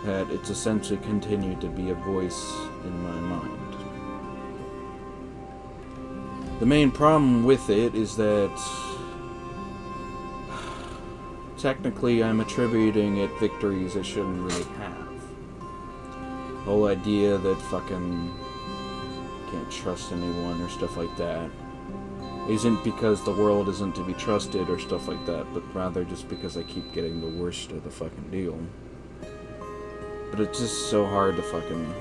that it's essentially continued to be a voice in my mind. The main problem with it is that technically I'm attributing it victories it shouldn't really have. The whole idea that fucking can't trust anyone or stuff like that isn't because the world isn't to be trusted or stuff like that, but rather just because I keep getting the worst of the fucking deal. But it's just so hard to fucking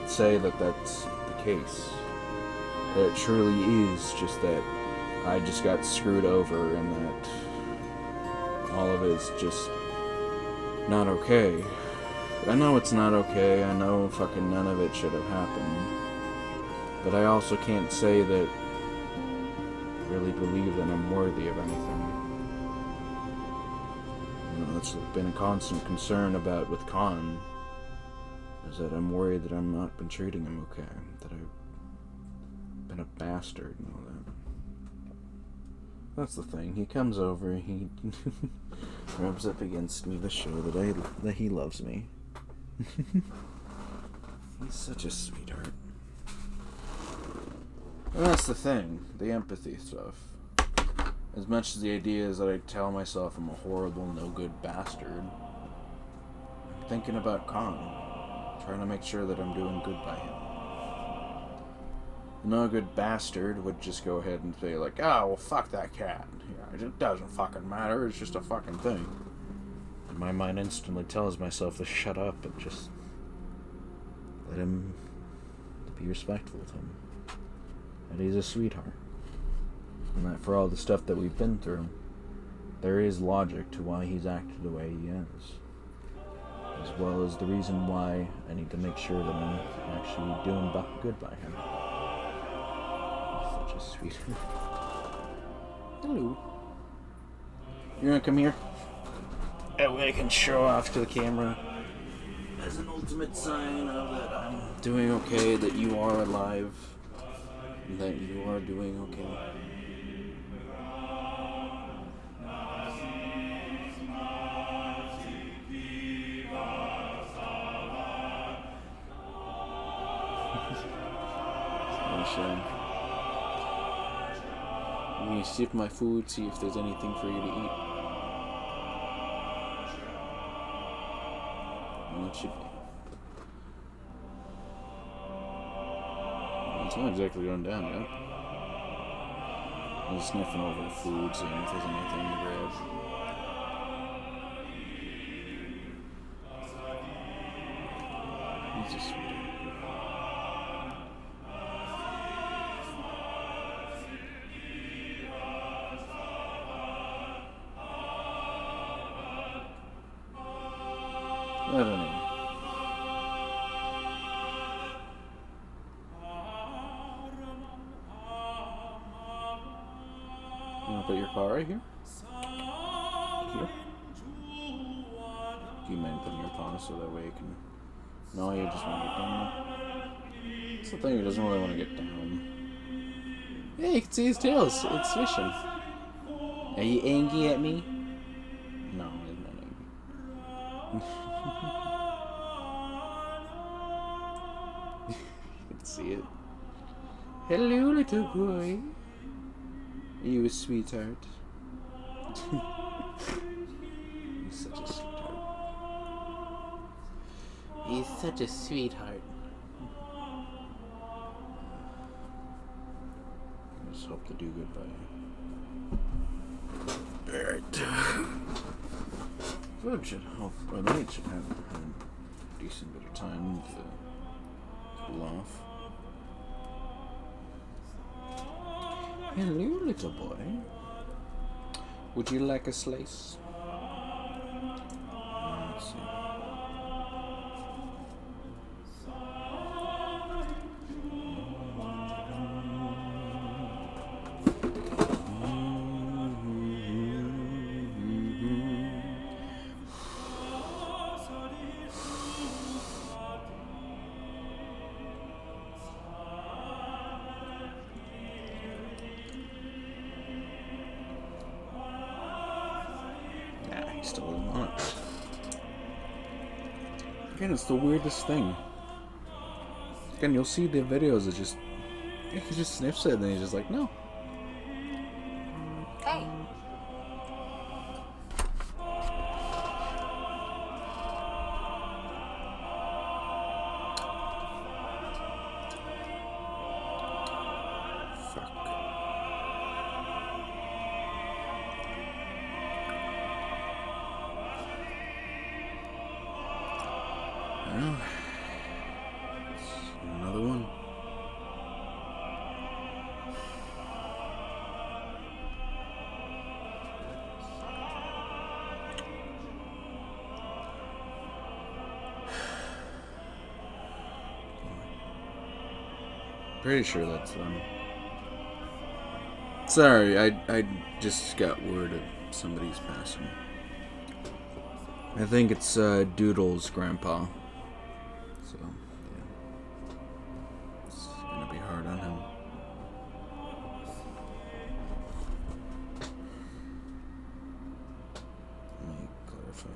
say that that's the case. That it truly is just that I just got screwed over and that all of it is just not okay. I know it's not okay. I know fucking none of it should have happened. But I also can't say that I really believe that I'm worthy of anything. You know, that's been a constant concern about with Khan. Is that I'm worried that I'm not been treating him okay. That I've been a bastard and all that. That's the thing. He comes over, he rubs up against me to show that he loves me. He's such a sweetheart. And that's the thing, the empathy stuff. As much as the idea is that I tell myself I'm a horrible, no-good bastard, I'm thinking about Khan, trying to make sure that I'm doing good by him. The no-good bastard would just go ahead and say like, oh, well, fuck that cat. Yeah, it doesn't fucking matter, it's just a fucking thing. And my mind instantly tells myself to shut up and just let him be respectful of him. That he's a sweetheart. And that for all the stuff that we've been through, there is logic to why he's acted the way he is. As well as the reason why I need to make sure that I'm actually doing good by him. Such a sweetheart. Hello. You wanna come here? That way I can show off to the camera as an ultimate sign of that I'm doing okay, that you are alive, and that you are doing okay. Let me sip my food, see if there's anything for you to eat. And it should be. It's not exactly gone down yet. I'm sniffing over the food, seeing if there's anything to grab. He's a sweetie. I don't know. You want to put your car right here? Here? Do you mind putting your paws so that way you can... No, you just want to get down. It's the thing, he doesn't really want to get down. Yeah, you can see his tails. It's swishing. Are you angry at me? No, he's not angry. You can see it. Hello, little boy. Are you a sweetheart? He's such a sweetheart. He's such a sweetheart. I just hope to do good by you. Alright. Good should help. Or the mate should have a decent bit of time to cool off. Hello, little boy. Would you like a slice? Let's see. Still doesn't want it. Again, it's the weirdest thing. Again, you'll see the videos. It's just he just sniffs it and then he's just like, no.
Hey.
Well, it's another one. Pretty sure that's them. Sorry, I just got word of somebody's passing. I think it's Doodle's grandpa. So, yeah. It's gonna be hard on him. Let me clarify.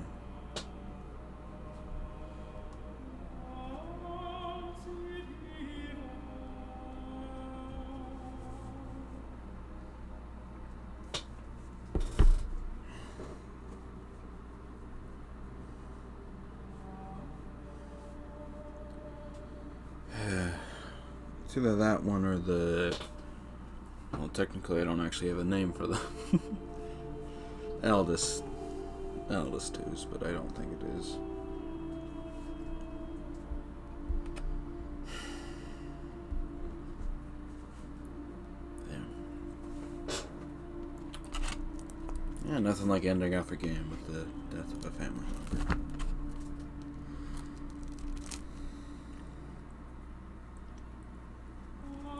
It's either that one or the... Well, technically I don't actually have a name for the... eldest twos, but I don't think it is. Yeah, nothing like ending off a game with the death of a family member.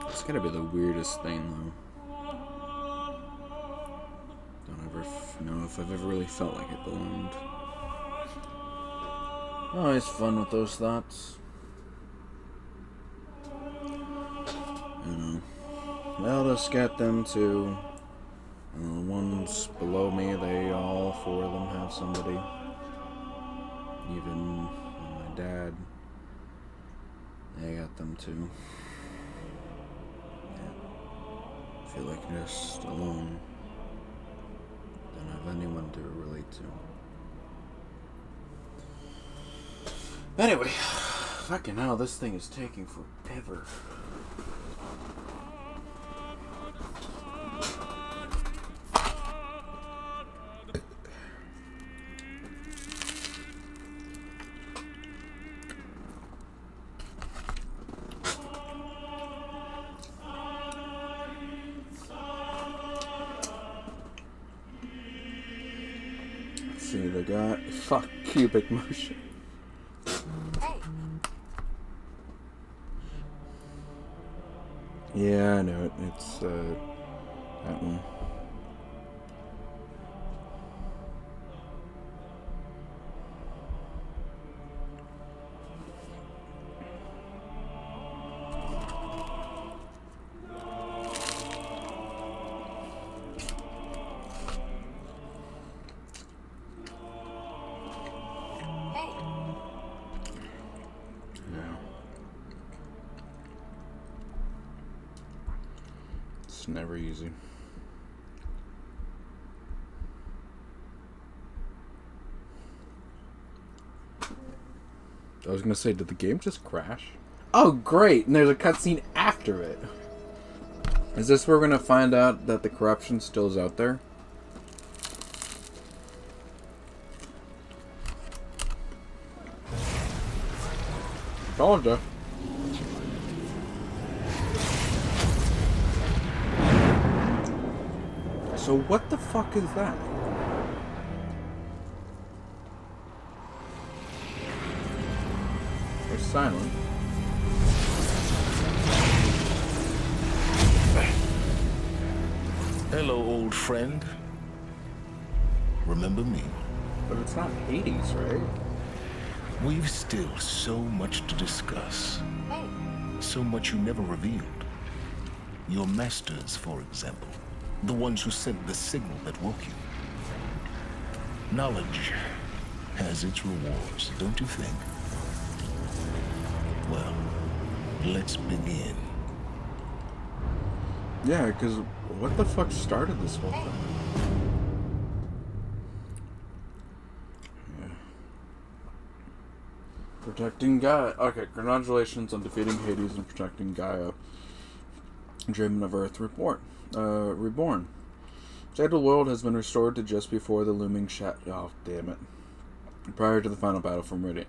It's gotta be the weirdest thing, though. Don't ever know if I've ever really felt like it belonged. Always fun with those thoughts. You know, the eldest got them too. And the ones below me, they all four of them have somebody. Even my dad, they got them too. I feel like just alone. Don't have anyone to relate to. Anyway, fucking hell, this thing is taking forever. See the guy. Fuck cubic motion.
Hey.
Yeah, I know it. It's that one. never easy. I was gonna say, did the game just crash? Oh, great! And there's a cutscene after it. Is this where we're gonna find out that the corruption still is out there? Told ya. So what the fuck is that? They're silent.
Hello, old friend. Remember me?
But it's not Hades, right?
We've still so much to discuss. So much you never revealed. Your masters, for example. The ones who sent the signal that woke you. Knowledge has its rewards, don't you think? Well, let's begin.
Yeah, because what the fuck started this whole thing? Yeah. Protecting Gaia. Okay, congratulations on defeating Hades and protecting Gaia. Dreaming of Earth reborn. State of the world has been restored to just before the looming oh, damn it. Prior to the final battle for Meridian.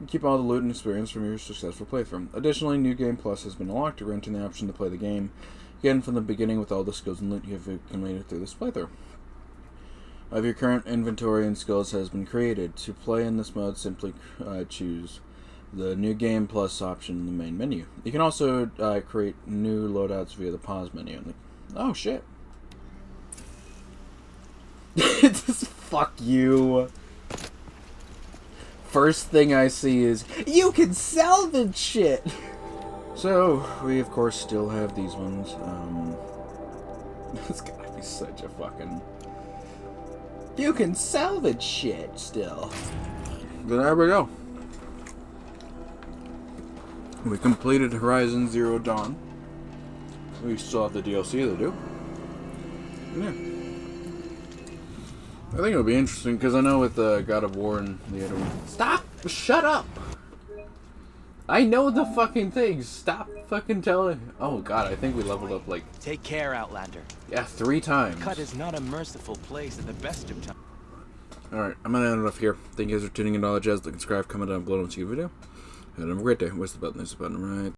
You keep all the loot and experience from your successful playthrough. Additionally, New Game Plus has been unlocked, granting the option to play the game again from the beginning with all the skills and loot you have accumulated through this playthrough. Of your current inventory and skills has been created. To play in this mode, simply choose the New Game Plus option in the main menu. You can also create new loadouts via the pause menu. Oh shit. Just fuck you. First thing I see is, you can salvage shit! So, we of course still have these ones. It's gotta be such a fucking... You can salvage shit still. But there we go. We completed Horizon Zero Dawn. We still have the DLC to do. Yeah. I think it'll be interesting, because I know with God of War and the other one... Stop! Shut up! I know the fucking things. Stop fucking telling... Oh god, I think we leveled up like...
Take care, Outlander.
Yeah, 3 times.
Cut is not a merciful place at the best of times.
Alright, I'm gonna end it off here. Thank you guys for tuning in to all the jazz. Like, subscribe, comment down below, and see the video. And have a great day. Where's the button? There's the button, right?